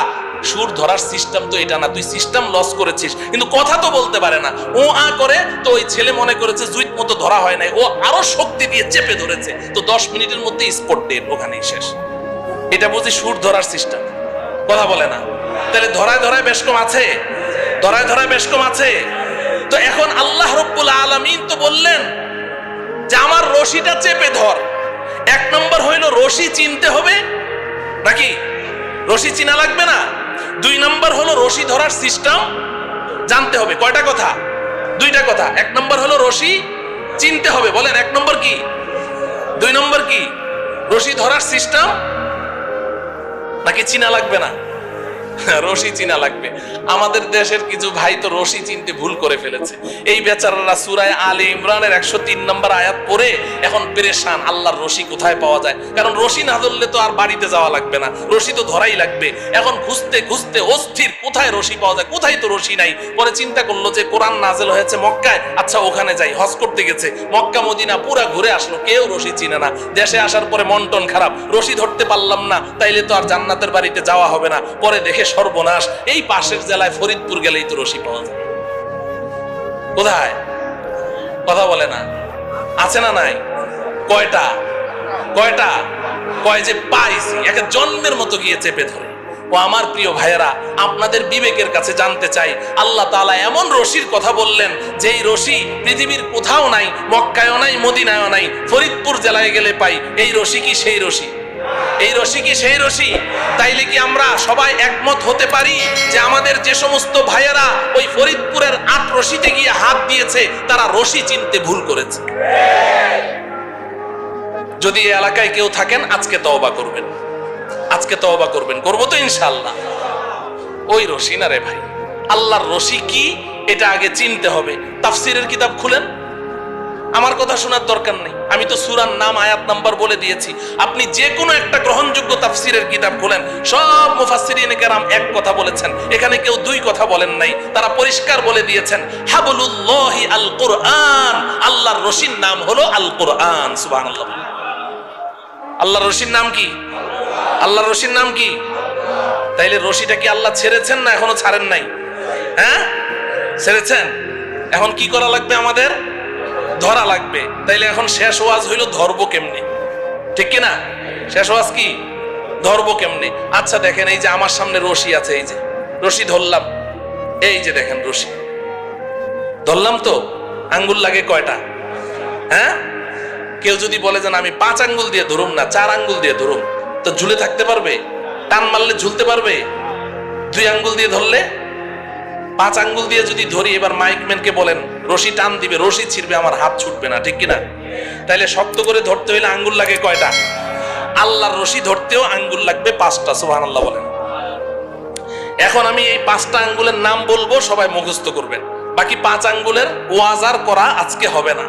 S1: সুর ধরার সিস্টেম তো এটা না, তুই সিস্টেম লস করেছিস, কিন্তু কথা তো বলতে পারে না, ও আ করে। তো ওই ছেলে মনে করেছে জুইত মতো ধরা হয় নাই, ও আরো শক্তি দিয়ে চেপে ধরেছে। তো 10 মিনিটের মধ্যে স্পট ডেট, ওখানেই শেষ। এটা বুঝি সুর ধরার সিস্টেম? কথা বলে না। তাহলে ধরায় ধরায় বেশ কম আছে, ধরায় ধরায় বেশ কম আছে। তো এখন আল্লাহ রব্বুল আলামিন তো বললেন যে আমার রশিটা চেপে ধর। 1 নম্বর হইলো রশি চিনতে হবে, নাকি রশি চিনা লাগবে না? 2 নম্বর হলো রশি ধরার সিস্টেম জানতে হবে। কয়টা কথা? 2টা কথা। 1 নম্বর হলো রশি চিনতে হবে। বলেন 1 নম্বর কি? 2 নম্বর কি? রশি ধরার সিস্টেম নাকি চিনা লাগবে না? রশি চিনা লাগবে। আমাদের দেশের কিছু ভাই তো রশি চিনতে ভুল করে ফেলেছে। এই বেচারারা সূরা আলে ইমরানের 103 নম্বর আয়াত পড়ে এখন পেরেশান, আল্লাহর রশি কোথায় পাওয়া যায়। কারণ রশি না ধরলে তো আর বাড়িতে যাওয়া লাগবে না, রশি তো ধরাই লাগবে। এখন খুঁজতে খুঁজতে অস্থির, কোথায় রশি পাওয়া যায়, কোথায় তো রশি নাই। পরে চিন্তা করলো যে কোরআন নাজেল হয়েছে মক্কায়, আচ্ছা ওখানে যাই। হজ করতে গেছে, মক্কা মদিনা পুরা ঘুরে আসলো, কেউ রশি চিনে না। দেশে আসার পরে মন টন খারাপ, রশি ধরতে পারলাম না, তাইলে তো আর জান্নাতের বাড়িতে যাওয়া হবে না। পরে দেখে সর্বনাশ, এই পাশের জেলায় ফরিদপুর গেলেই তো রশি পাওয়া যায়। কোথায়? কথা বলে না, আছে না নাই? কয়টা? কয়টা? কয় যে পাইছি, একে জন্মের মতো গিয়ে চেপে ধরে। ও আমার প্রিয় ভাইয়েরা, আপনাদের বিবেকের কাছে জানতে চাই, আল্লাহ তাআলা এমন রশির কথা বললেন যেই রশি পৃথিবীর কোথাও নাই, মক্কায়ও নাই, মদিনায়ও নাই, ফরিদপুর জেলায় গেলে পাই। এই রশি কি সেই রশি? এই রশি কি সেই রশি? তাইলে কি আমরা সবাই একমত হতে পারি যে আমাদের যে সমস্ত ভাইয়েরা ওই ফরিদপুরের 8 রশিতে গিয়ে হাত দিয়েছে তারা রশি চিনতে ভুল করেছে? যদি এই এলাকায় কেউ থাকেন আজকে তওবা করবেন, আজকে তওবা করবেন। করবো তো ইনশাআল্লাহ। ওই রশি না রে ভাই, আল্লাহর রশি কি এটা আগে চিনতে হবে। তাফসীরের কিতাব খুলেন, আমার কথা শোনার দরকার নেই, আমি তো সূরার নাম আয়াত নাম্বার বলে দিয়েছি। আপনি যে কোনো একটা গ্রহণযোগ্য তাফসীরের কিতাব খোলেন, সব মুফাসসিরিনে কেরাম এক কথা বলেছেন, এখানে কেউ দুই কথা বলেন নাই। তারা পরিষ্কার বলে দিয়েছেন হাবলুল্লাহি আল কুরআন, আল্লাহর রশির নাম হলো আল কুরআন। সুবহানাল্লাহ। আল্লাহর রশির নাম কি? আল্লাহর রশির নাম কি? তাইলে রশিটা কি আল্লাহ ছেড়েছেন না এখনো ছাড়েন নাই? হ্যাঁ, ছেড়েছেন। এখন কি করা লাগবে? আমাদের ধরা লাগবে। তাইলে এখন শেষ ওয়াজ হইল ধরবো কেমনে, ঠিক কিনা? শেষ ওয়াজ কি? ধরবো কেমনে। আচ্ছা দেখেন, এই যে আমার সামনে রশি আছে, এই যে রশি ধরলাম, এই যে দেখেন রশি ধরলাম, তো আঙ্গুল লাগে কয়টা? হ্যাঁ, কেউ যদি বলে যে আমি 5 আঙ্গুল দিয়ে ধরুম না, 4 আঙ্গুল দিয়ে ধরুম, তো ঝুলে থাকতে পারবে? টান মারলে ঝুলতে পারবে? 2 আঙ্গুল দিয়ে ধরলে? 5 আঙ্গুল দিয়ে যদি ধরি, এবার মাইকম্যানকে বলেন রশি টান দিবে, রশি ছিড়বে, আমার হাত ছুটবে না, ঠিক কিনা? তাইলে শক্ত করে ধরতে হইলে আঙ্গুল লাগে কয়টা? আল্লাহর রশি ধরতেও আঙ্গুল লাগবে 5টা। সুবহানাল্লাহ বলেন। এখন আমি এই 5টা আঙ্গুলের নাম বলবো, সবাই মুখস্থ করবেন। বাকি 5 আঙ্গুলের ওয়াজ আর করা আজকে হবে না,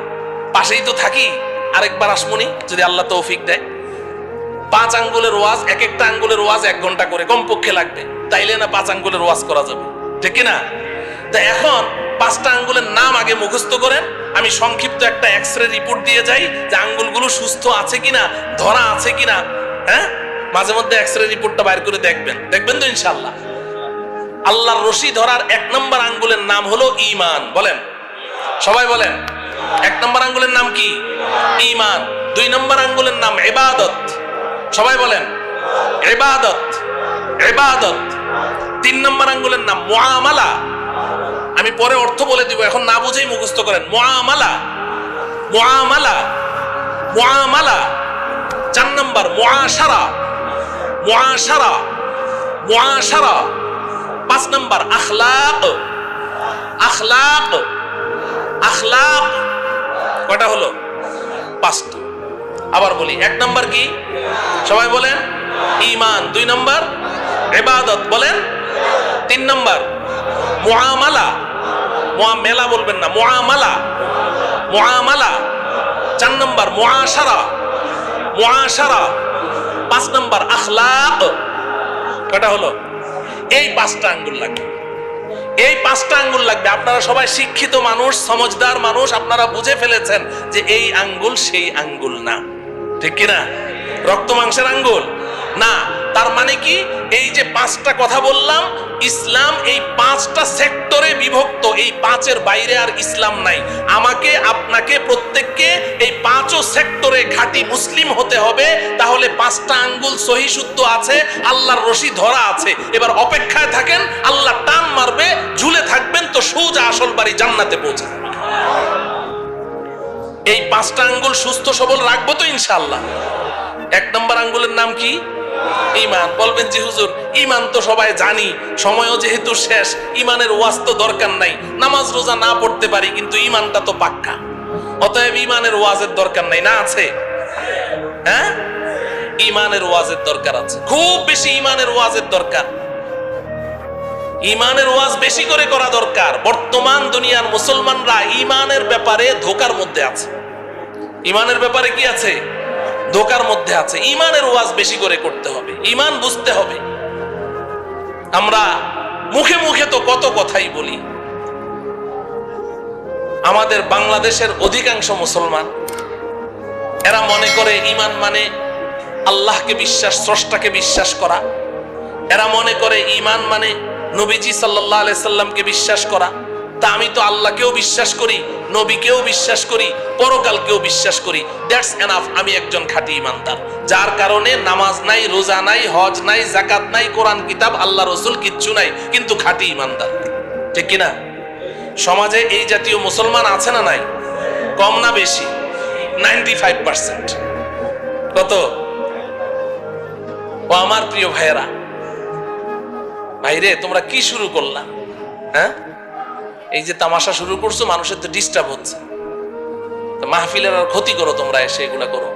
S1: পাশেই তো থাকি, আরেকবার আসমুনি যদি আল্লাহ তৌফিক দেয়। 5 আঙ্গুলের ওয়াজ, এক একটা আঙ্গুলের ওয়াজ 1 ঘন্টা করে কমপক্ষে লাগবে, তাইলে না 5 আঙ্গুলের ওয়াজ করা যাবে, ঠিক কিনা? তা এখন 5টা আঙ্গুলের নাম আগে মুখস্থ করেন। আমি সংক্ষিপ্ত একটা এক্সরে রিপোর্ট দিয়ে যাই যে আঙ্গুলগুলো সুস্থ আছে কিনা, ধরা আছে কিনা। হ্যাঁ, মাঝে মধ্যে এক্সরে রিপোর্টটা বাইর করে দেখবেন, দেখবেন তো ইনশাআল্লাহ। আল্লাহর রশি ধরার 1 নম্বর আঙ্গুলের নাম হলো ঈমান। বলেন, সবাই বলেন। 1 নম্বর আঙ্গুলের নাম কি? ঈমান। 2 নম্বর আঙ্গুলের নাম ইবাদত। সবাই বলেন, ইবাদত, ইবাদত। 3 নম্বর আঙ্গুলের নাম মুআমালা। আমি পরে অর্থ বলে দিব, এখন না বুঝেই মুখস্থ করেন। মুআমালা, মুআমালা, মুআমালা। 4 নম্বর মুআশারা, মুআশারা, মুআশারা। 5 নম্বর আখলাক, আখলাক, আখলাক। কয়টা হলো? 5টা। আবার বলি, 1 নম্বর কি? সবাই বলেন ঈমান। 2 নম্বর ইবাদত, বলেন। 3 নম্বর মুআমালা, মুআমেলা বলবেন না, মুআমালা, মুআমালা। 4 নম্বর মুআশারা, মুআশারা। 5 নম্বর আখলাক। কয়টা হলো? এই 5টা আঙ্গুল লাগবে, এই 5টা আঙ্গুল লাগবে। আপনারা সবাই শিক্ষিত মানুষ, সমজদার মানুষ, আপনারা বুঝে ফেলেছেন যে এই আঙ্গুল সেই আঙ্গুল না, ঠিক কিনা? রক্ত মাংসের আঙ্গুল না। তার মানে কি? এই যে 5টা কথা বললাম, ইসলাম এই 5টা সেক্টরে বিভক্ত, এই 5-এর বাইরে আর ইসলাম নাই। আমাকে, আপনাকে, প্রত্যেককে এই 5ও সেক্টরে খাঁটি মুসলিম হতে হবে। তাহলে 5টা আঙ্গুল সহি শুদ্ধ আছে, আল্লাহর রশি ধরা আছে। এবার অপেক্ষায় থাকেন, আল্লাহ টান মারবে, ঝুলে থাকবেন, তো সোজা আসল বাড়ি জান্নাতে পৌঁছে যাবে। এই 5টা আঙ্গুল সুস্থ সবল রাখবো তো ইনশাআল্লাহ। 1 নম্বর আঙ্গুলের নাম কি? ঈমান। বলবেন জি হুজুর, ঈমান তো সবাই জানি, সময়ও যেহেতু শেষ, ঈমানের ওয়াজ তো দরকার নাই, নামাজ রোজা না পড়তে পারি, কিন্তু ঈমানটা তো পাক্কা, অতএব ঈমানের ওয়াজের দরকার নাই। না আছে? হ্যাঁ, ঈমানের ওয়াজের দরকার আছে, খুব বেশি ঈমানের ওয়াজের দরকার। ইমানের ওয়াজ বেশি করে করা দরকার। বর্তমান দুনিয়ার মুসলমানরা ইমানের ব্যাপারে ধোকার মধ্যে আছে। ইমানের ব্যাপারে কি আছে? ধোকার মধ্যে আছে। ইমানের ওয়াজ বেশি করে করতে হবে, ইমান বুঝতে হবে। আমরা মুখে মুখে তো কত কথাই বলি। আমাদের বাংলাদেশের অধিকাংশ মুসলমান এরা মনে করে ইমান মানে আল্লাহকে বিশ্বাস, স্রষ্টাকে বিশ্বাস করা। এরা মনে করে ইমান মানে নবীজি সাল্লাল্লাহু আলাইহি সাল্লামকে বিশ্বাস করা। তা আমি তো আল্লাহকেও বিশ্বাস করি, নবীকেও বিশ্বাস করি, পরকালকেও বিশ্বাস করি, দ্যাটস এনাফ, আমি একজন খাঁটি ইমানদার। যার কারণে নামাজ নাই, রোজা নাই, হজ নাই, যাকাত নাই, কোরআন কিতাব, আল্লাহ রসুল কিচ্ছু নাই, কিন্তু খাঁটি ইমানদার। ঠিক কিনা? সমাজে এই জাতীয় মুসলমান আছে না নাই? কম না বেশি? 95%। কত? ও আমার প্রিয় ভাইয়েরা, ভাইরে তোমরা কি শুরু করলা? হ্যাঁ, এই যে তামাশা শুরু করছো, মানুষের তো ডিস্টার্ব হচ্ছে। মাহফিলের আর ক্ষতি করো তোমরা, এসে এগুলা করো।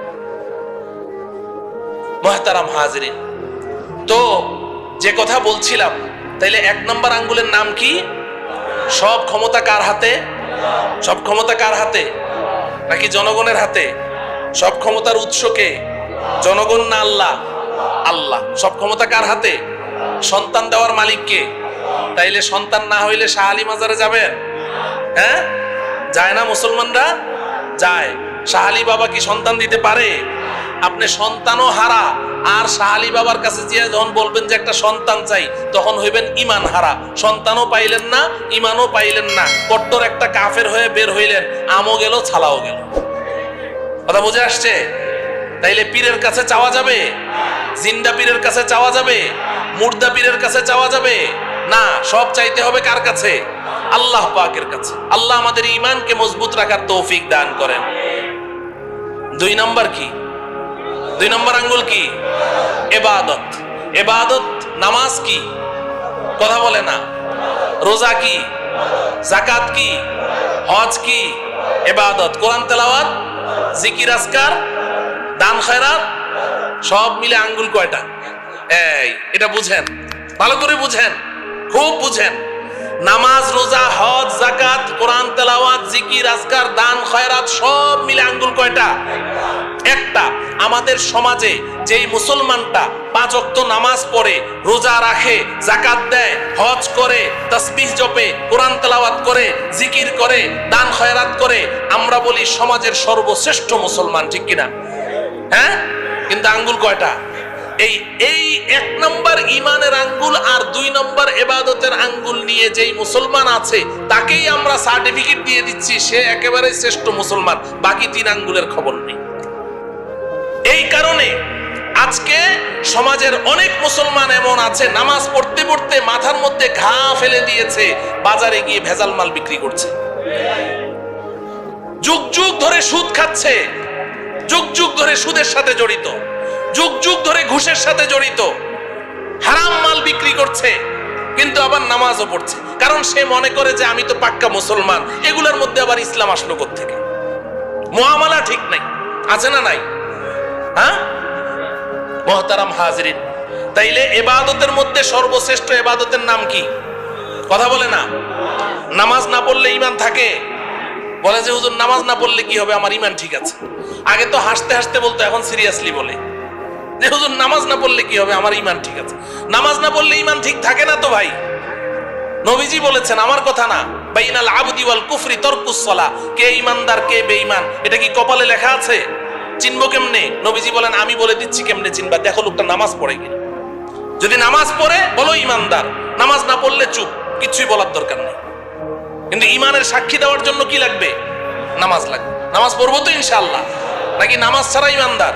S1: মুহতারাম হাজিরিন, তো যে কথা বলছিলাম, তাইলে 1 নম্বর আঙ্গুলের নাম কি? সব ক্ষমতা কার হাতে? সব ক্ষমতা কার হাতে? নাকি জনগণের হাতে? সব ক্ষমতার উৎস কে? জনগণ না আল্লাহ? আল্লাহ। সব ক্ষমতা কার হাতে? সন্তান দেওয়ার মালিক কে? তাইলে সন্তান না হইলে শাহ আলী মাজারে যাবেন? হ্যাঁ, যায় না মুসলমানরা? যায়। শাহ আলী বাবা কি সন্তান দিতে পারে? আপনি সন্তানও হারা, আর শাহ আলী বাবার কাছে গিয়ে যখন বলবেন যে একটা সন্তান চাই, তখন হইবেন ইমান হারা। সন্তানও পাইলেন না, ইমানও পাইলেন না, কট্টর একটা কাফের হয়ে বের হইলেন, আমও গেল, ছালাও গেল। কথা বুঝে আসছে? তাইলে পীরের কাছে চাওয়া যাবে? জিন্দা পীরের কাছে চাওয়া যাবে? মুর্দা পীরের কাছে চাওয়া যাবে না? সব চাইতে হবে কার কাছে? আল্লাহ পাকের কাছে। আল্লাহ আমাদের ঈমানকে মজবুত রাখার তৌফিক দান করেন। 2 নম্বর কি? 2 নম্বর আঙ্গুল কি? ইবাদত। ইবাদত। নামাজ কি? কথা বলে না। রোজা কি? যাকাত কি? হজ কি? ইবাদত। কোরআন তেলাওয়াত, জিকির আজকার, দান খয়রাত, সব মিলে আঙ্গুল কয়টা? এই, এটা বুঝেন, ভালো করে বুঝেন, খুব বুঝেন। নামাজ, রোজা, হজ, যাকাত, কোরআন তেলাওয়াত, জিকির আজকার, দান খয়রাত, সব মিলে আঙ্গুল কয়টা? একটা। আমাদের সমাজে যেই মুসলমানটা 5 ওয়াক্ত নামাজ পড়ে, রোজা রাখে, যাকাত দেয়, হজ করে, তাসবিহ জপে, কোরআন তেলাওয়াত করে, জিকির করে, দান খয়রাত করে, আমরা বলি সমাজের সর্বশ্রেষ্ঠ মুসলমান। ঠিক কিনা? হ্যাঁ, কিন্তু আঙ্গুল কয়টা? এই 1 নম্বর ইমানের আঙ্গুল আর 2 নম্বর ইবাদতের আঙ্গুল নিয়ে যেই মুসলমান আছে, তাকেই আমরা সার্টিফিকেট দিয়ে দিচ্ছি সে একেবারে শ্রেষ্ঠ মুসলমান। বাকি 3 আঙ্গুলের খবর নেই। এই কারণে আজকে সমাজের অনেক মুসলমান এমন আছে, নামাজ পড়তে পড়তে মাথার মধ্যে ঘা ফেলে দিয়েছে, বাজারে গিয়ে ভেজাল মাল বিক্রি করছে, যুগ যুগ ধরে সুদ খাচ্ছে, যুগ যুগ ধরে সুদের সাথে জড়িত, যুগ যুগ ধরে ঘুষের সাথে জড়িত, হারাম মাল বিক্রি করছে, কিন্তু আবার নামাজও পড়ছে। কারণ সে মনে করে যে আমি তো পাক্কা মুসলমান, এগুলোর মধ্যে আবার ইসলাম আসলো কোত্থেকে? মুআমালা ঠিক নাই, আছে না নাই? হ্যাঁ মুহতারাম হাজিরিন, তাইলে ইবাদতের মধ্যে সর্বশ্রেষ্ঠ ইবাদতের নাম কি? কথা বলে না। নামাজ না পড়লে ঈমান থাকে? বলে যে হুজুর নামাজ না পড়লে কি হবে, আমার ঈমান ঠিক আছে। আগে তো হাসতে হাসতে বলতো, এখন সিরিয়াসলি বলে যে হুজুর নামাজ না পড়লে কি হবে, আমার ঈমান ঠিক আছে। নামাজ না পড়লে ঈমান ঠিক থাকে না তো ভাই। নবীজি বলেছেন, আমার কথা না, বাইনাল আবদি ওয়াল কুফরি তারকুস সালাহ, কে ঈমানদার কে বেঈমান এটা কি কপালে লেখা আছে? চিনবো কেমনে? নবীজি বলেন, আমি বলে দিচ্ছি কেমনে চিনবা, দেখো লোকটা নামাজ পড়ে কিনা। যদি নামাজ পড়ে বলো ঈমানদার, নামাজ না পড়লে চুপ, কিছুই বলার দরকার নেই। কিন্তু ঈমানের সাক্ষী দেওয়ার জন্য কি লাগবে? নামাজ লাগবে। নামাজ পড়বো তো ইনশাআল্লাহ, নাকি নামাজ ছাড়া ঈমানদার?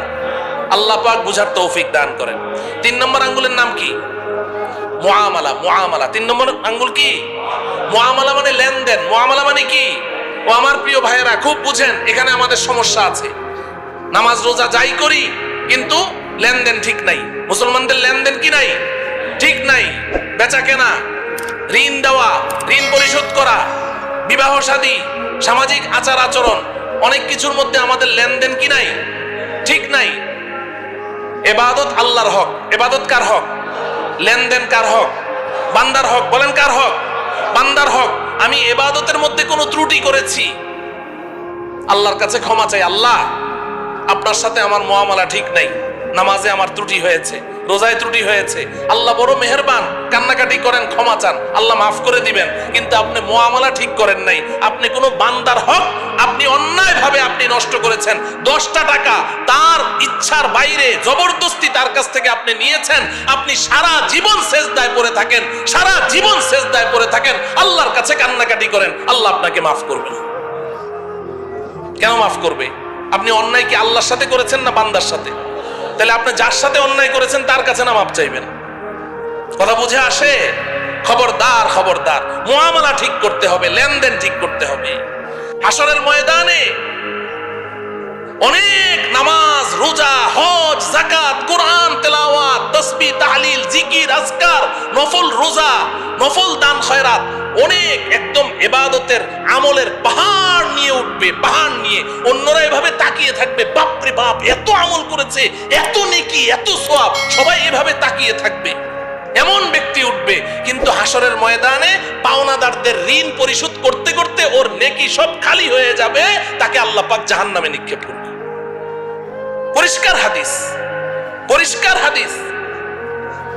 S1: আল্লাহ পাক বুঝার তৌফিক দান করেন। 3 নম্বর আঙ্গুলের নাম কি? মুআমালা। মুআমালা 3 নম্বর আঙ্গুল কি? মুআমালা মানে লেনদেন। মুআমালা মানে কি? ও আমার প্রিয় ভাইয়েরা, খুব বুঝেন, এখানে আমাদের সমস্যা আছে। নামাজ রোজা যাই করি, কিন্তু লেনদেন ঠিক নাই। মুসলমানদের লেনদেন কি নাই? ঠিক নাই। বেচা কেনা, ঋণ দেওয়া, ঋণ পরিশোধ করা, বিবাহ শাদী, সামাজিক আচার আচরণ, অনেক কিছুর মধ্যে আমাদের লেনদেন কি নাই? ঠিক নাই। ইবাদত আল্লাহর হক। ইবাদত কার হক? লেনদেন কার হক? বান্দার হক। বলেন কার হক? বান্দার হক। আমি ইবাদতের মধ্যে কোনো ত্রুটি করেছি, আল্লাহর কাছে ক্ষমা চাই। আল্লাহ, আপনার সাথে আমার মুআমালা ঠিক নাই, নামাজে আমার ত্রুটি হয়েছে, রোজায় ত্রুটি হয়েছে। আল্লাহ বড় মেহেরবান, কান্নাকাটি করেন, ক্ষমা চান, আল্লাহ মাফ করে দিবেন। কিন্তু আপনি মুআমালা ঠিক করেন নাই। আপনি কোনো বান্দার হক আপনি অন্যায়ভাবে আপনি নষ্ট করেছেন। 10টা টাকা তার ইচ্ছার বাইরে জবরদস্তি তার কাছ থেকে আপনি নিয়েছেন। আপনি সারা জীবন সেজদায় পড়ে থাকেন, সারা জীবন সেজদায় পড়ে থাকেন, আল্লাহর কাছে কান্নাকাটি করেন, আল্লাহ আপনাকে মাফ করবে না। কেন মাফ করবে? আপনি অন্যায় কি আল্লাহর সাথে করেছেন না বান্দার সাথে? তাহলে আপনি যার সাথে অন্যায় করেছেন তার কাছে না মাপ চাইবেন? কথা বুঝে আসে? খবরদার, খবরদার, মুআমালা ঠিক করতে হবে, লেনদেন ঠিক করতে হবে। হাসরের ময়দানে অনেক নামাজ, রোজা, হজ, যাকাত, কোরআন তেলাওয়াত, তাসবিহ, তাহলিল, জিকির, আজকার, নফল রোজা, নফল দান খয়রাত, অনেক একদম ইবাদতের আমলের পাহাড় নিয়ে উঠবে, পাহাড় নিয়ে। অন্যরা এভাবে তাকিয়ে থাকবে, বাপ রে বাপ, এত আমল করেছে, এত নেকি, এত সওয়াব, সবাই এভাবে তাকিয়ে থাকবে। এমন ব্যক্তি উঠবে, কিন্তু হাসরের ময়দানে পাওনাদারদের ঋণ পরিশোধ করতে করতে ওর নেকি সব খালি হয়ে যাবে, তাকে আল্লাহ পাক জাহান্নামে নিক্ষেপ করবে। পরিষ্কার হাদিস, পরিষ্কার হাদিস।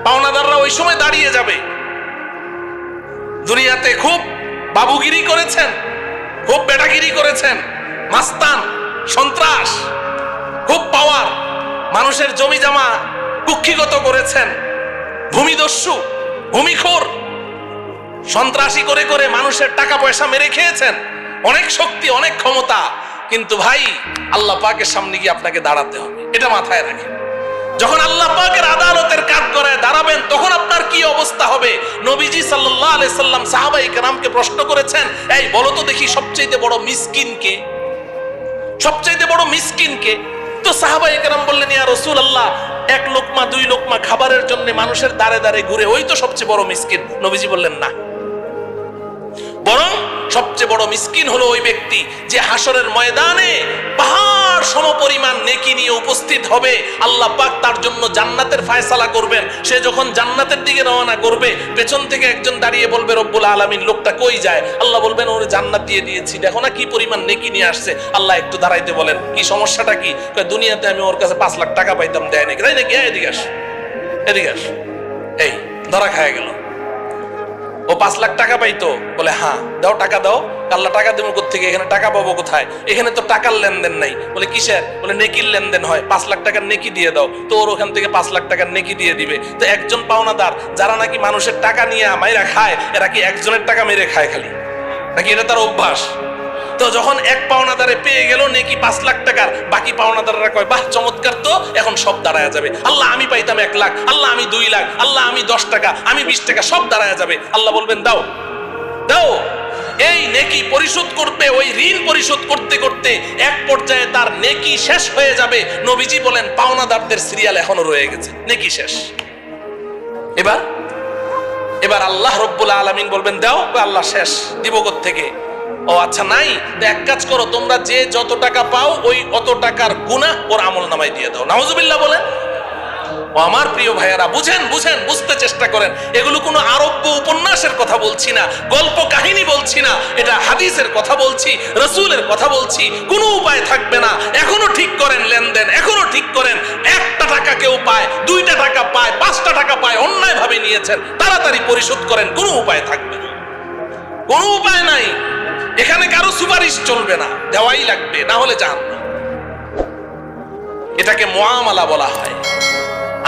S1: পাওনাদাররা ওই সময় দাঁড়িয়ে যাবে, দুনিয়াতে খুব বাবুগিরি করেছেন, খুব বেটাগিরি করেছেন, মাস্তান, সন্ত্রাস, খুব পাওয়ার, মানুষের জমি জমা কুক্ষিগত করেছেন, ভূমিদস্যু, ভূমিখোর, সন্ত্রাসী করে করে মানুষের টাকা পয়সা মেরে খেয়েছেন, অনেক শক্তি, অনেক ক্ষমতা। কিন্তু ভাই, আল্লাহ পাকের সামনে গিয়ে আপনাকে দাঁড়াতে হবে, এটা মাথায় রাখেন। যখন আল্লাহ পাকের আদালতের কাঠগড়ায় দাঁড়াবেন, তখন আপনার কি অবস্থা হবে? নবীজি সাল্লাল্লাহু আলাইহি সাল্লাম সাহাবায়ে কেরামকে প্রশ্ন করেছেন, এই বলো তো দেখি, সবচেয়ে বড় মিসকিন কে? সবচেয়ে বড় মিসকিন কে? তো সাহাবায়ে কেরাম বললেন, ইয়া রাসূলুল্লাহ, 1 লোকমা 2 লোকমা খাবারের জন্য মানুষের দাঁড়ে দাঁড়ে ঘুরে, ওই তো সবচেয়ে বড় মিসকিন। নবীজি বললেন, না, বরং সবচেয়ে বড় মিসকিন হলো ওই ব্যক্তি যে হাসরের ময়দানে পাহাড় সমপরিমাণ নেকি নিয়ে উপস্থিত হবে। আল্লাহ পাক তার জন্য জান্নাতের ফয়সালা করবেন। সে যখন জান্নাতের দিকে রওনা করবে, পেছন থেকে একজন দাঁড়িয়ে বলবে, রব্বুল আলামিন, লোকটা কই যায়? আল্লাহ বলবেন, ওরে জান্নাত দিয়ে দিয়েছি, দেখো না কি পরিমাণ নেকি নিয়ে আসছে। আল্লাহ একটু দাঁড়াইতে বলেন, কি সমস্যাটা কি? দুনিয়াতে আমি ওর কাছে 5 লাখ টাকা পাইতাম, দেয় নাকি? তাই নাকি? এদিকে আস, এদিকে আস। এই ধরা খায় গেল। ও 5 লাখ টাকা পাইতো? বলে, হ্যাঁ, দাও, টাকা দাও। আল্লাহ টাকা দেবো কোত্থেকে? এখানে টাকা পাবো কোথায়? এখানে তো টাকার লেনদেন নাই। বলে, কিসের? বলে, নেকির লেনদেন হয়, 5 লাখ টাকার নেকি দিয়ে দাও। তো ওর ওখান থেকে 5 লাখ টাকার নেকি দিয়ে দিবে। তো একজন পাওনাদার যারা নাকি মানুষের টাকা নিয়ে মাইরা খায়, এরা কি একজনের টাকা মেরে খায় খালি, নাকি এটা তার অভ্যাস? তো যখন এক পাওনাদারে পেয়ে গেল নেকি 5 লাখ টাকার, বাকি পাওনাদাররা কয়, বাহ, চমৎকার, তো এখন সব দাঁড়ায় যাবে। আল্লাহ, আমি পাইতাম 1 লাখ, আল্লাহ আমি 2 লাখ, আল্লাহ আমি 10 টাকা, আমি 20 টাকা, সব দাঁড়ায় যাবে। আল্লাহ বলবেন, দাও, দাও। এই নেকি পরিশোধ করবে, ওই ঋণ পরিশোধ করতে করতে এক পর্যায়ে তার নেকি শেষ হয়ে যাবে। নবীজি বলেন, পাওনাদারদের সিরিয়াল এখনো রয়ে গেছে, নেকি শেষ। এবার আল্লাহ রব্বুল আলামিন বলবেন, দাও। আল্লাহ, শেষ, দিব কোত্থেকে? ও আচ্ছা, নাই, এক কাজ করো, তোমরা যে যত টাকা পাও ওই অত টাকার গুনাহ ওর আমল নামায় দিয়ে দাও। নাউজুবিল্লাহ বলেন। ও আমার প্রিয় ভাইয়েরা, বুঝেন, বুঝেন, বুঝতে চেষ্টা করেন। এগুলো কোনো আরব্য উপন্যাসের কথা বলছি না, গল্প কাহিনী বলছি না, এটা হাদিসের কথা বলছি, রাসূলের কথা বলছি। কোনো উপায় থাকবে না, এখনো ঠিক করেন লেনদেন, এখনো ঠিক করেন। 1টা টাকা কেউ পায়, 2টা টাকা পায়, 5টা টাকা পায়, অন্যায় ভাবে নিয়েছেন, তাড়াতাড়ি পরিশোধ করেন। কোনো উপায় থাকবে না, কোনো উপায় নাই। এখানে কারো সুপারিশ চলবে না, দেওয়াই লাগবে, না হলে জাহান্নাম। এটাকে মুআমালা বলা হয়।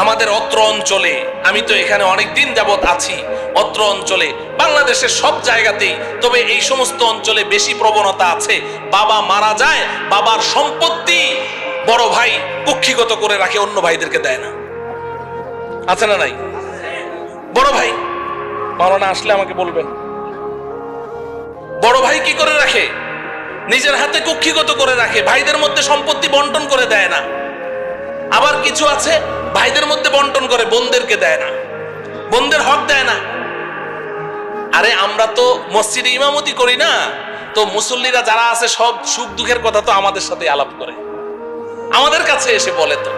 S1: আমাদের অত্র অঞ্চলে, আমি তো এখানে অনেক দিন যাবত আছি, অত্র অঞ্চলে, বাংলাদেশের সব জায়গাতেই, তবে এই সমস্ত অঞ্চলে বেশি প্রবণতা আছে, বাবা মারা যায়, বাবার সম্পত্তি বড় ভাই কুক্ষিগত করে রাখে, অন্য ভাইদেরকে দেয় না। আছে না নাই? বড় ভাই, মাওলানা আসলে আমাকে বলবেন, বড় ভাই কি করে রাখে? নিজের হাতে কুক্ষিগত করে রাখে, ভাইদের মধ্যে সম্পত্তি বন্টন করে দেয় না। আবার কিছু আছে ভাইদের মধ্যে বন্টন করে, বোনদেরকে দেয় না, বোনদের হক দেয় না। আরে আমরা তো মসজিদে ইমামতি করি না, তো মুসল্লিরা যারা আছে সব সুখ দুঃখের কথা তো আমাদের সাথে আলাপ করে, আমাদের কাছে এসে বলে। তো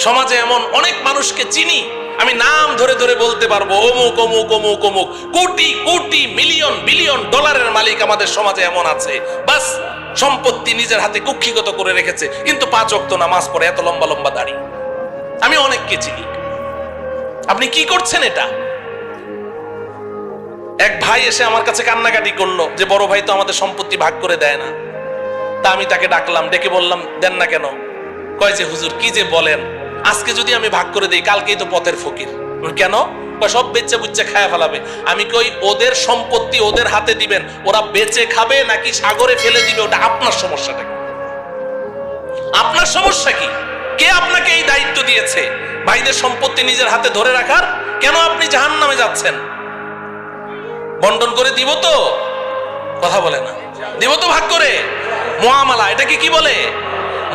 S1: সমাজে এমন অনেক মানুষকে চিনি আমি নাম ধরে ধরে বলতে পারবো, অমুক অমুক অমুক অমুক, কোটি কোটি মিলিয়ন বিলিয়ন ডলারের মালিক আমাদের সমাজে এমন আছে, বাস সম্পত্তি নিজের হাতে কুক্ষিগত করে রেখেছে, কিন্তু 5 ওয়াক্ত নামাজ পড়ে, এত লম্বা লম্বা দাড়ি। আমি অনেককে চিনি। আপনি কি করছেন এটা? এক ভাই এসে আমার কাছে কান্নাকাটি করলো যে বড় ভাই তো আমাদের সম্পত্তি ভাগ করে দেয় না। তা আমি তাকে ডাকলাম, ডেকে বললাম দেন না কেন? কয় যে হুজুর কি যে বলেন, আজকে যদি আমি ভাগ করে দিই কালকেই তো পথের ফকির। কেন? সব বেচে বুচ্চে খায়া ফেলাবে। আমি কই ওদের সম্পত্তি ওদের হাতে দিবেন, ওরা বেচে খাবে নাকি সাগরে ফেলে দিবে, ওটা আপনার সমস্যাটা কি? আপনার সমস্যা কি? কে আপনাকে এই দায়িত্ব দিয়েছে ভাইদের সম্পত্তি নিজের হাতে ধরে রাখার? কেন আপনি জাহান্নামে যাচ্ছেন? বন্টন করে দিব তো? কথা বলে না। দিব তো ভাগ করে? মুআমালা, এটাকে কি বলে?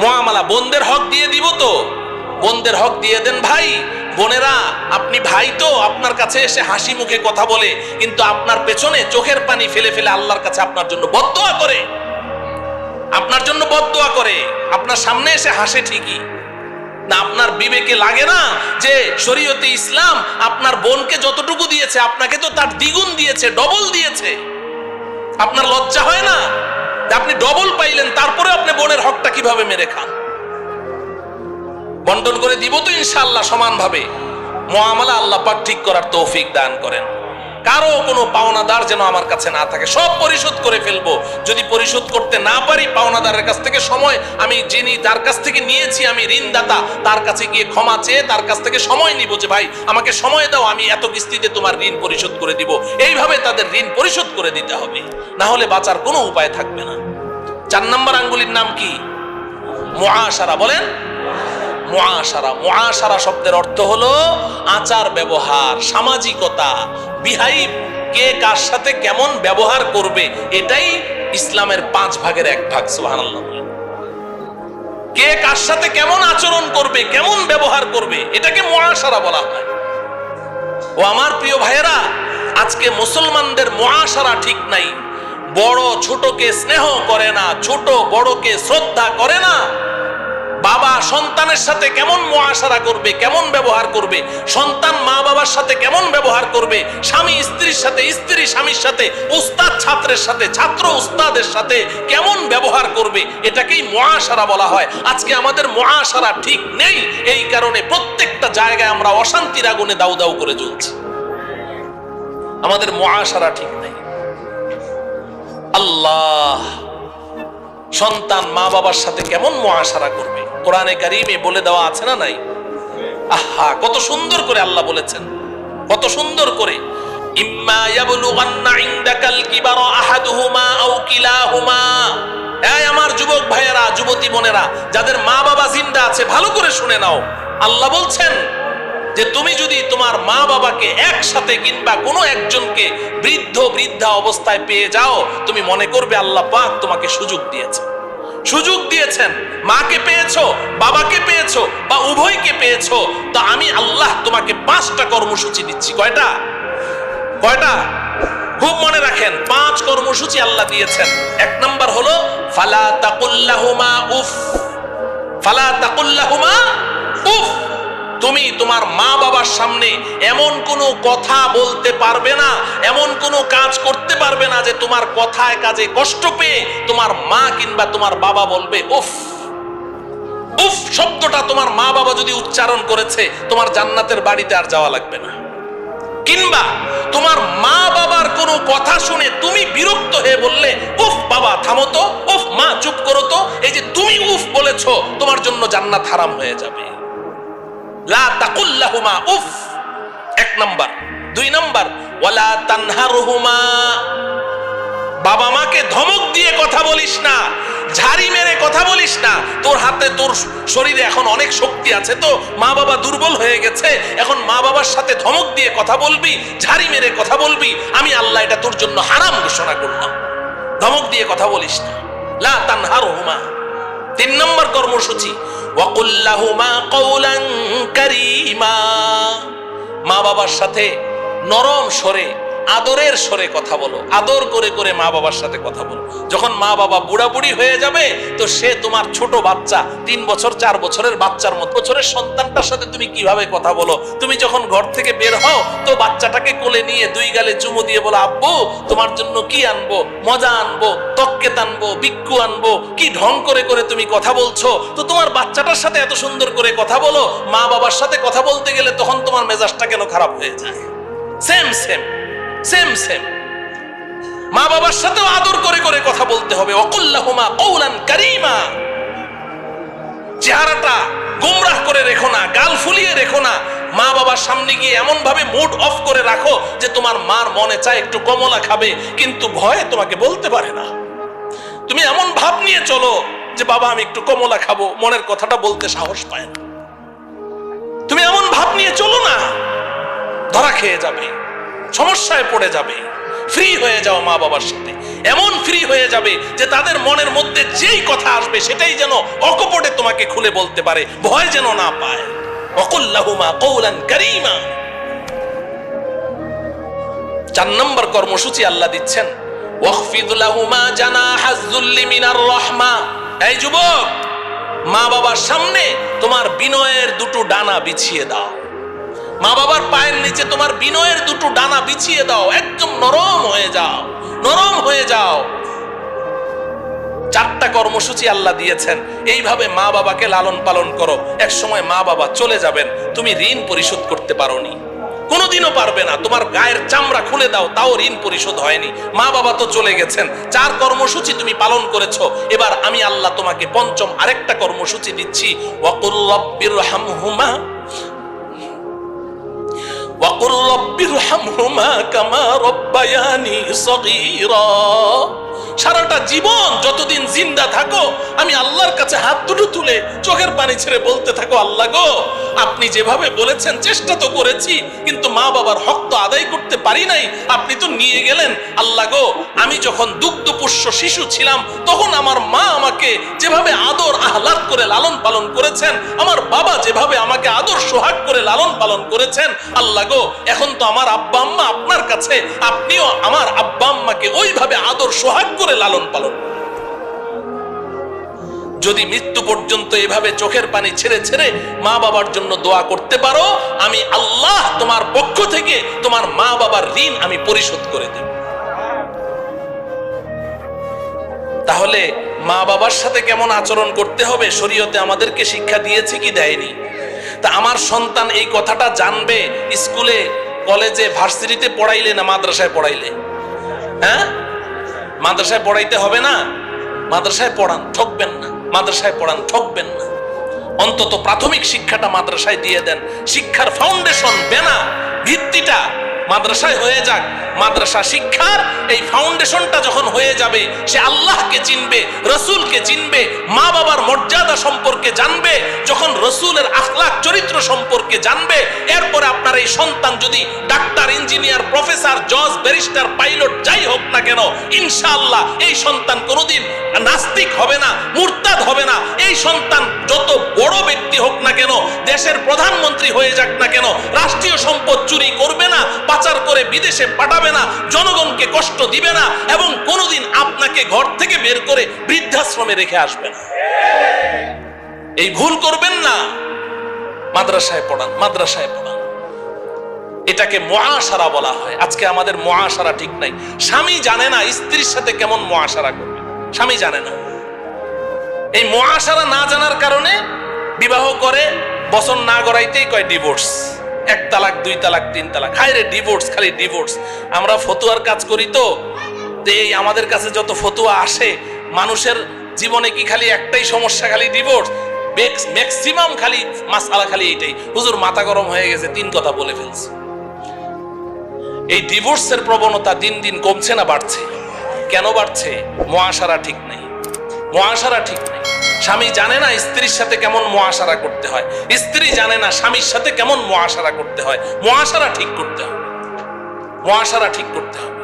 S1: মুআমালা। বোনদের হক দিয়ে দিব তো? বোনদের হক দিয়ে দেন ভাই। বোনেরা, আপনি ভাই তো আপনার কাছে এসে হাসি মুখে কথা বলে, কিন্তু আপনার পেছনে চোখের পানি ফেলে ফেলে আল্লাহর কাছে আপনার জন্য বদদোয়া করে, আপনার জন্য বদদোয়া করে। আপনার সামনে এসে হাসে ঠিকই না, আপনার বিবেকে লাগে না যে শরীয়তে ইসলাম আপনার বোনকে যতটুকু দিয়েছে আপনাকে তো তার দ্বিগুণ দিয়েছে, ডবল দিয়েছে। আপনার লজ্জা হয় না আপনি ডবল পাইলেন, তারপরে আপনি বোনের হকটা কিভাবে মেরে খান? বন্টন করে দিব তো ইনশাআল্লাহ সমানভাবে। মুআমালা আল্লাহ পাক ঠিক করার তৌফিক দান করেন। কারো কোনো পাওনাদার যেন আমার কাছে না থাকে, সব পরিশোধ করে ফেলবো। যদি পরিশোধ করতে না পারি, পাওনাদারের কাছ থেকে সময়, আমি যিনি যার কাছ থেকে নিয়েছি, আমি ঋণদাতা, তার কাছে গিয়ে ক্ষমা চেয়ে তার কাছ থেকে সময় নিব যে ভাই আমাকে সময় দাও, আমি এত কিস্তিতে তোমার ঋণ পরিশোধ করে দিব। এইভাবে তাদের ঋণ পরিশোধ করে দিতে হবে, না হলে বাঁচার কোনো উপায় থাকবে না। 4 নম্বর আঙ্গুলির নাম কি? মুআশারা। বলেন মুআশারা। মুআশারা শব্দের অর্থ হলো আচার ব্যবহার, সামাজিকতা, বিহাইভ। কে কার সাথে কেমন ব্যবহার করবে, এটাই ইসলামের 5 ভাগের 1 ভাগ। সুবহানাল্লাহ। কে কার সাথে কেমন আচরণ করবে, কেমন ব্যবহার করবে, এটাকে মুআশারা বলা হয়। ও আমার প্রিয় ভাইয়েরা, আজকে মুসলমানদের মুআশারা ঠিক নাই। বড় ছোটকে স্নেহ করে না, ছোট বড়কে শ্রদ্ধা করে না। বাবা সন্তানের সাথে কেমন মুআশারা করবে, কেমন ব্যবহার করবে, সন্তান মা বাবার সাথে কেমন ব্যবহার করবে, স্বামী স্ত্রীর সাথে, স্ত্রী স্বামীর সাথে, উস্তাদ ছাত্রের সাথে, ছাত্র উস্তাদের সাথে কেমন ব্যবহার করবে, এটাকেই মুআশারা বলা হয়। আজকে আমাদের মুআশারা ঠিক নেই, এই কারণে প্রত্যেকটা জায়গায় আমরা অশান্তির আগুনে দাউ দাউ করে জ্বলছি। আমাদের মুআশারা ঠিক নেই। আল্লাহ সন্তান মা বাবার সাথে কেমন মুআশারা করবে, কোরআনে কারীমে বলে দেওয়া আছে না নাই? আহা, কত সুন্দর করে আল্লাহ বলেছেন, কত সুন্দর করে। ইম্মা ইয়াবলুগান্না ইনদাকাল কিবারা আহাদুহুমা আও কিলাহুমা। এই আমার যুবক ভাইয়েরা, যুবতী বোনেরা, যাদের মা বাবা জিন্দা আছে, ভালো করে শুনে নাও। আল্লাহ বলছেন যে তুমি যদি তোমার মা বাবাকে একসাথে কিংবা কোনো একজনকে বৃদ্ধ বৃদ্ধা অবস্থায় পেয়ে যাও, তুমি মনে করবে আল্লাহ পাক তোমাকে সুযোগ দিয়েছে, সুযোগ দিয়েছেন। মাকে পেয়েছো, বাবাকে পেয়েছো, বা উভয়কে পেয়েছো, তো আমি আল্লাহ তোমাকে 5টা কর্মসূচি দিচ্ছি। কয়টা? কয়টা? খুব মনে রাখেন, 5 কর্মসূচি আল্লাহ দিয়েছেন। 1 নাম্বার হলো ফালা তাকুল্লাহুমা উফ। ফালা তাকুল্লাহুমা উফ। তুমি তোমার মা বাবার সামনে এমন কোনো কথা বলতে পারবে না, এমন কোনো কাজ করতে পারবে না যে তোমার কথায় কাজে কষ্ট পেয়ে তোমার মা কিংবা তোমার বাবা বলবে উফ। উফ শব্দটা তোমার মা বাবা যদি উচ্চারণ করেছে, তোমার জান্নাতের বাড়িতে আর যাওয়া লাগবে না। কিংবা তোমার মা বাবার কোনো কথা শুনে তুমি বিরক্ত হয়ে বললে উফ বাবা থামো তো, উফ মা চুপ করো তো, এই যে তুমি উফ বলেছো, তোমার জন্য জান্নাত হারাম হয়ে যাবে। লা তাকুল্লাহুমা উফ, 1 নাম্বার। 2 নাম্বার ওয়ালা তানহারহুমা। বাবা মাকে ধমক দিয়ে কথা বলিস না, ঝাড়ি মেরে কথা বলিস না। তোর হাতে, তোর শরীরে এখন অনেক শক্তি আছে, তো মা বাবা দুর্বল হয়ে গেছে, এখন মা বাবার সাথে ধমক দিয়ে কথা বলবি, ঝাড়ি মেরে কথা বলবি, আমি আল্লাহ এটা তোর জন্য হারাম ঘোষণা করলাম। ধমক দিয়ে কথা বলিস না। লা তানহারহুমা। 3 নম্বর কর্মসূচি ওয়াকুল লাহুমা কওলান কারীমা। মা বাবার সাথে নরম স্বরে আদরের স্বরে কথা বলো, আদর করে করে মা বাবার সাথে কথা বলো। যখন মা বাবা বুড়া বুড়ি হয়ে যাবে, তো সে তোমার ছোট বাচ্চা, 3 বছর 4 বছরের বাচ্চার মতো। বছরের সন্তানটার সাথে তুমি কিভাবে কথা বলো? তুমি যখন ঘর থেকে বের হও, তো বাচ্চাটাকে কোলে নিয়ে 2 গালে চুমু দিয়ে বলো, আব্বু তোমার জন্য কি আনবো, মজা আনবো, তক্কেত আনবো, বিক্কু আনবো। কি ঢং করে করে তুমি কথা বলছো। তো তোমার বাচ্চাটার সাথে এত সুন্দর করে কথা বলো, মা বাবার সাথে কথা বলতে গেলে তখন তোমার মেজাজটা কেন খারাপ হয়ে যায়? Same same same same. মা বাবার সাথেও আদর করে করে কথা বলতে হবে। ওয়াকুল্লাহুমা কওলান কারীমা। চেহারাটা গোমরাহ করে রেখো না, গাল ফুলিয়ে রেখো না। মা বাবার সামনে গিয়ে এমন ভাবে মুড অফ করে রাখো যে তোমার মার মনে চায় একটু কমলা খাবে, কিন্তু ভয়ে তোমাকে বলতে পারে না। তুমি এমন ভাব নিয়ে চলো যে বাবা আমি একটু কমলা খাবো, মনের কথাটা বলতে সাহস পায় না। তুমি এমন ভাব নিয়ে চলো না, ধরা খেয়ে যাবে, সমস্যায় পড়ে যাবে। ফ্রি হয়ে যাও মা বাবার সাথে, এমন ফ্রি হয়ে যাবে যে তাদের মনের মধ্যে যেই কথা আসবে সেটাই যেন অকপটে তোমাকে খুলে বলতে পারে, ভয় যেন না পায়। ওয়াকুল্লাহুমা কওলান কারীমা। 4 নম্বর কর্মসূচি আল্লাহ দিচ্ছেন, ওয়াখফিদ লাহুমা জানাহাজ যুল্লি মিনার রাহমা। এই যুবক, মা বাবার সামনে তোমার বিনয়ের 2টো ডানা বিছিয়ে দাও। মা বাবার পায়ের নিচে তোমার বিনয়ের 2টো ডানা বিছিয়ে দাও, একদম নরম হয়ে যাও, নরম হয়ে যাও। 4টা কর্মসূচি আল্লাহ দিয়েছেন, এইভাবে মা বাবাকে লালন পালন করো। এক সময় মা বাবা চলে যাবেন, তুমি ঋণ পরিশোধ করতে পারোনি, কোনোদিনও পারবে না। তোমার গায়ের চামড়া খুলে দাও, তাও ঋণ পরিশোধ হয়নি। মা বাবা তো চলে গেছেন, 4 কর্মসূচি তুমি পালন করেছো। এবার আমি আল্লাহ তোমাকে 5ম আরেকটা কর্মসূচি দিচ্ছি, ওয়াকুর রব্বিরহামহুমা ওয়াকুর রব্বিরহামহুমা কামা রব্বায়ানি সগীরা। সারাটা জীবন যতদিন জিন্দা থাকো, আমি আল্লাহর কাছে হাত দুটো তুলে চোখের পানি ছেড়ে বলতে থাকো, আল্লাহ গো আপনি যেভাবে বলেছেন চেষ্টা তো করেছি, কিন্তু মা বাবার হক তো আদায় করতে পারি নাই। আপনি তো নিয়ে গেলেন। আল্লাহ গো, আমি যখন দুগ্ধপুষ্য শিশু ছিলাম, তখন আমার মা আমাকে যেভাবে আদর আহ্লাদ করে লালন পালন করেছেন, আমার বাবা যেভাবে আমাকে আদর সোহাগ করে লালন পালন করেছেন, আল্লাহ গো এখন তো আমার আব্বা আম্মা আপনার কাছে, আপনিও আমার আব্বা আম্মাকে ওইভাবে আদর সোহাগ করে লালন পালন। যদি মৃত্যু পর্যন্ত এভাবে চোখের পানি ছেড়ে ছেড়ে মা বাবার জন্য দোয়া করতে পারো, আমি আল্লাহ তোমার পক্ষ থেকে তোমার মা বাবার ঋণ আমি পরিশোধ করে দেব। তাহলে মা বাবার সাথে কেমন আচরণ করতে হবে শরীয়তে আমাদেরকে শিক্ষা দিয়েছে কি দেয়নি? তা আমার সন্তান এই কথাটা জানবে স্কুলে, কলেজে, ভার্সিটিতে পড়াইলে না মাদ্রাসায় পড়াইলে? হ্যাঁ, মাদ্রাসায় পড়াইতে হবে না? মাদ্রাসায় পড়ান, ঠকবেন না। মাদ্রাসায় পড়ান, ঠকবেন না। অন্তত প্রাথমিক শিক্ষাটা মাদ্রাসায় দিয়ে দেন। শিক্ষার ফাউন্ডেশন, বেনা, ভিত্তিটা মাদ্রাসায় হয়ে যাক। মাদ্রাসা শিক্ষার এই ফাউন্ডেশনটা যখন হয়ে যাবে, সে আল্লাহকে চিনবে, রসুলকে চিনবে, মা বাবার মর্যাদা সম্পর্কে জানবে। যখন রসুলের আখলাক চরিত্র সম্পর্কে জানবে, এরপরে আপনার এই সন্তান যদি ডাক্তার, ইঞ্জিনিয়ার, প্রফেসর, জজ, ব্যারিস্টার, পাইলট যাই হোক না কেন, ইনশাআল্লাহ এই সন্তান কোনোদিন নাস্তিক হবে না, মুরতাদ হবে না। এই সন্তান যত বড় ব্যক্তি হোক না কেন, দেশের প্রধানমন্ত্রী হয়ে যাক না কেন, রাষ্ট্রীয় সম্পদ চুরি করবে না, পাচার করে বিদেশে পাঠাবে না, জনগণকে কষ্ট দিবে না, এবং কোনোদিন আপনাকে ঘর থেকে বের করে বৃদ্ধাশ্রমে রেখে আসবে না। এই ভুল করবেন না। মাদ্রাসায় পড়ান, মাদ্রাসায় পড়ান। এটাকে মুআশারা বলা হয়। আজকে আমাদের মুআশারা ঠিক নাই। স্বামী জানে না স্ত্রীর সাথে কেমন মুআশারা করবে, স্বামী জানে না। এই মুআশারা না জানার কারণে বিবাহ করে, বচন না গড়াইতেই কয় ডিভোর্স। 1 তালাক, 2 তালাক, 3 তালাক। হায় রে ডিভোর্স, খালি ডিভোর্স। আমরা ফতুয়ার কাজ করি তো, এই আমাদের কাছে যত ফতুয়া আসে, মানুষের জীবনে কি খালি একটাই সমস্যা, খালি ডিভোর্স? ম্যাক্সিমাম খালি মাসআলা খালি এটাই, হুজুর মাথা গরম হয়ে গেছে, 3 কথা বলে ফেলছে। এই ডিভোর্সের প্রবণতা দিন দিন কমছে না বাড়ছে? কেন বাড়ছে? মুআশারা ঠিক নাই, মুআশারা ঠিক নাই। স্বামী জানে না স্ত্রীর সাথে কেমন মুআশারা করতে হয়, স্ত্রী জানে না স্বামীর সাথে কেমন মুআশারা করতে হয়। মুআশারা ঠিক করতে হবে, মুআশারা ঠিক করতে হবে।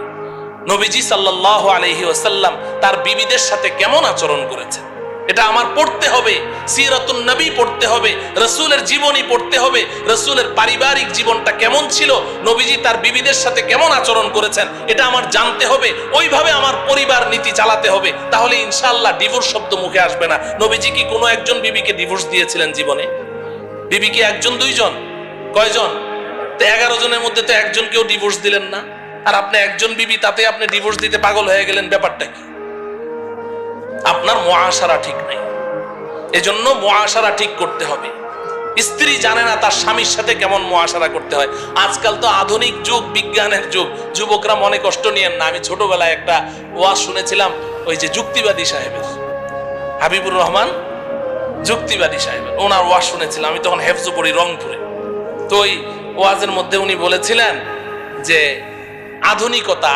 S1: নবীজি সাল্লাল্লাহু আলাইহি ওয়াসাল্লাম তার বিবিদের সাথে কেমন আচরণ করেছেন, এটা আমার পড়তে হবে, সিরাতুন নবী পড়তে হবে, রাসূলের জীবনী পড়তে হবে, রাসূলের পারিবারিক জীবনটা কেমন ছিল, নবীজি তার বিবিদের সাথে কেমন আচরণ করেছেন এটা আমার জানতে হবে, ওইভাবে আমার পরিবার নীতি চালাতে হবে। তাহলে ইনশাআল্লাহ ডিভোর্স শব্দ মুখে আসবে না। নবীজি কি কোনো একজন বিবিকে ডিভোর্স দিয়েছিলেন জীবনে? বিবি কি একজন দুইজন? কয়জন? তো 11 জনের মধ্যে তো একজনকেও ডিভোর্স দিলেন না। আর আপনি একজন বিবি, তাতে আপনি ডিভোর্স দিতে পাগল হয়ে গেলেন, ব্যাপারটা কি? আপনার মুআশারা ঠিক নাই। এজন্য মুআশারা ঠিক করতে হবে। স্ত্রী জানে না তার স্বামীর সাথে কেমন মুআশারা করতে হয়। আজকাল তো আধুনিক যুগ, বিজ্ঞানের যুগ, যুবকরা মনে কষ্ট নিয়েন না। আমি ছোটবেলায় একটা ওয়াজ শুনেছিলাম, ওই যে যুক্তিবাদী সাহেবের, হাবিবুর রহমান যুক্তিবাদী সাহেবের, ওনার ওয়াজ শুনেছিলাম। আমি তখন হেফজ পড়ি রংপুরে। তো ওই ওয়াজের মধ্যে উনি বলেছিলেন যে আধুনিকতা,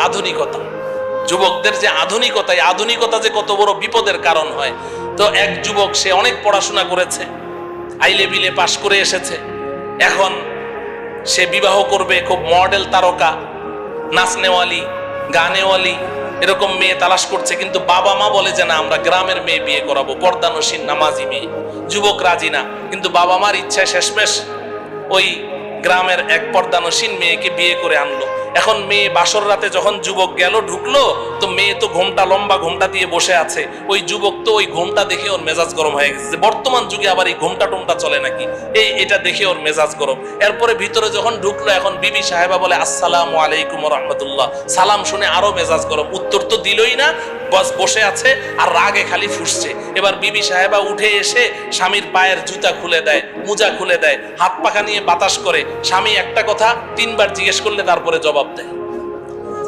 S1: যুবকদের যে আধুনিকতা যে কত বড় বিপদের কারণ হয়। তো এক যুবক, সে অনেক পড়াশোনা করেছে, হাই লেভেলে পাশ করে এসেছে, এখন সে বিবাহ করবে, খুব মডেল তারকা, নাচনেওয়ালি, গানেওয়ালি এরকম মেয়ে তালাশ করছে, কিন্তু বাবা মা বলে যে না, আমরা গ্রামের মেয়ে বিয়ে করাবো, পর্দানসীন নামাজি মেয়ে। যুবক রাজি না, কিন্তু বাবা মার ইচ্ছায় শেষমেশ ওই গ্রামের এক পর্দানসীন মেয়েকে বিয়ে করে আনলো। এখন মেয়ে বাসর রাতে যখন যুবক গেল, ঢুকলো, তো মেয়ে তো ঘোমটা, লম্বা ঘোমটা দিয়ে বসে আছে। ওই যুবক তো ওই ঘোমটা দেখে ওর মেজাজ গরম হয়ে গেছে। বর্তমান যুগে আবার এই ঘোমটা টোমটা চলে নাকি, এটা দেখে ওর মেজাজ গরম। এরপরে ভিতরে যখন ঢুকলো, এখন বিবি সাহেবা বলে আসসালামু আলাইকুম ওয়া রাহমাতুল্লাহ। সালাম শুনে আরো মেজাজ গরম, উত্তর তো দিলই না, বস বসে আছে আর রাগে খালি ফুসছে। এবার বিবি সাহেবা উঠে এসে স্বামীর পায়ের জুতা খুলে দেয়, মোজা খুলে দেয়, হাত পাখা নিয়ে বাতাস করে। স্বামী একটা কথা 3 বার জিজ্ঞেস করলে তারপরে জবাব দেয়।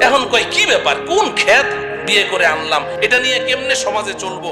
S1: এখন কয় কি ব্যাপার, কোন খেত বিয়ে করে আনলাম, এটা নিয়ে কেমনে সমাজে চলবো?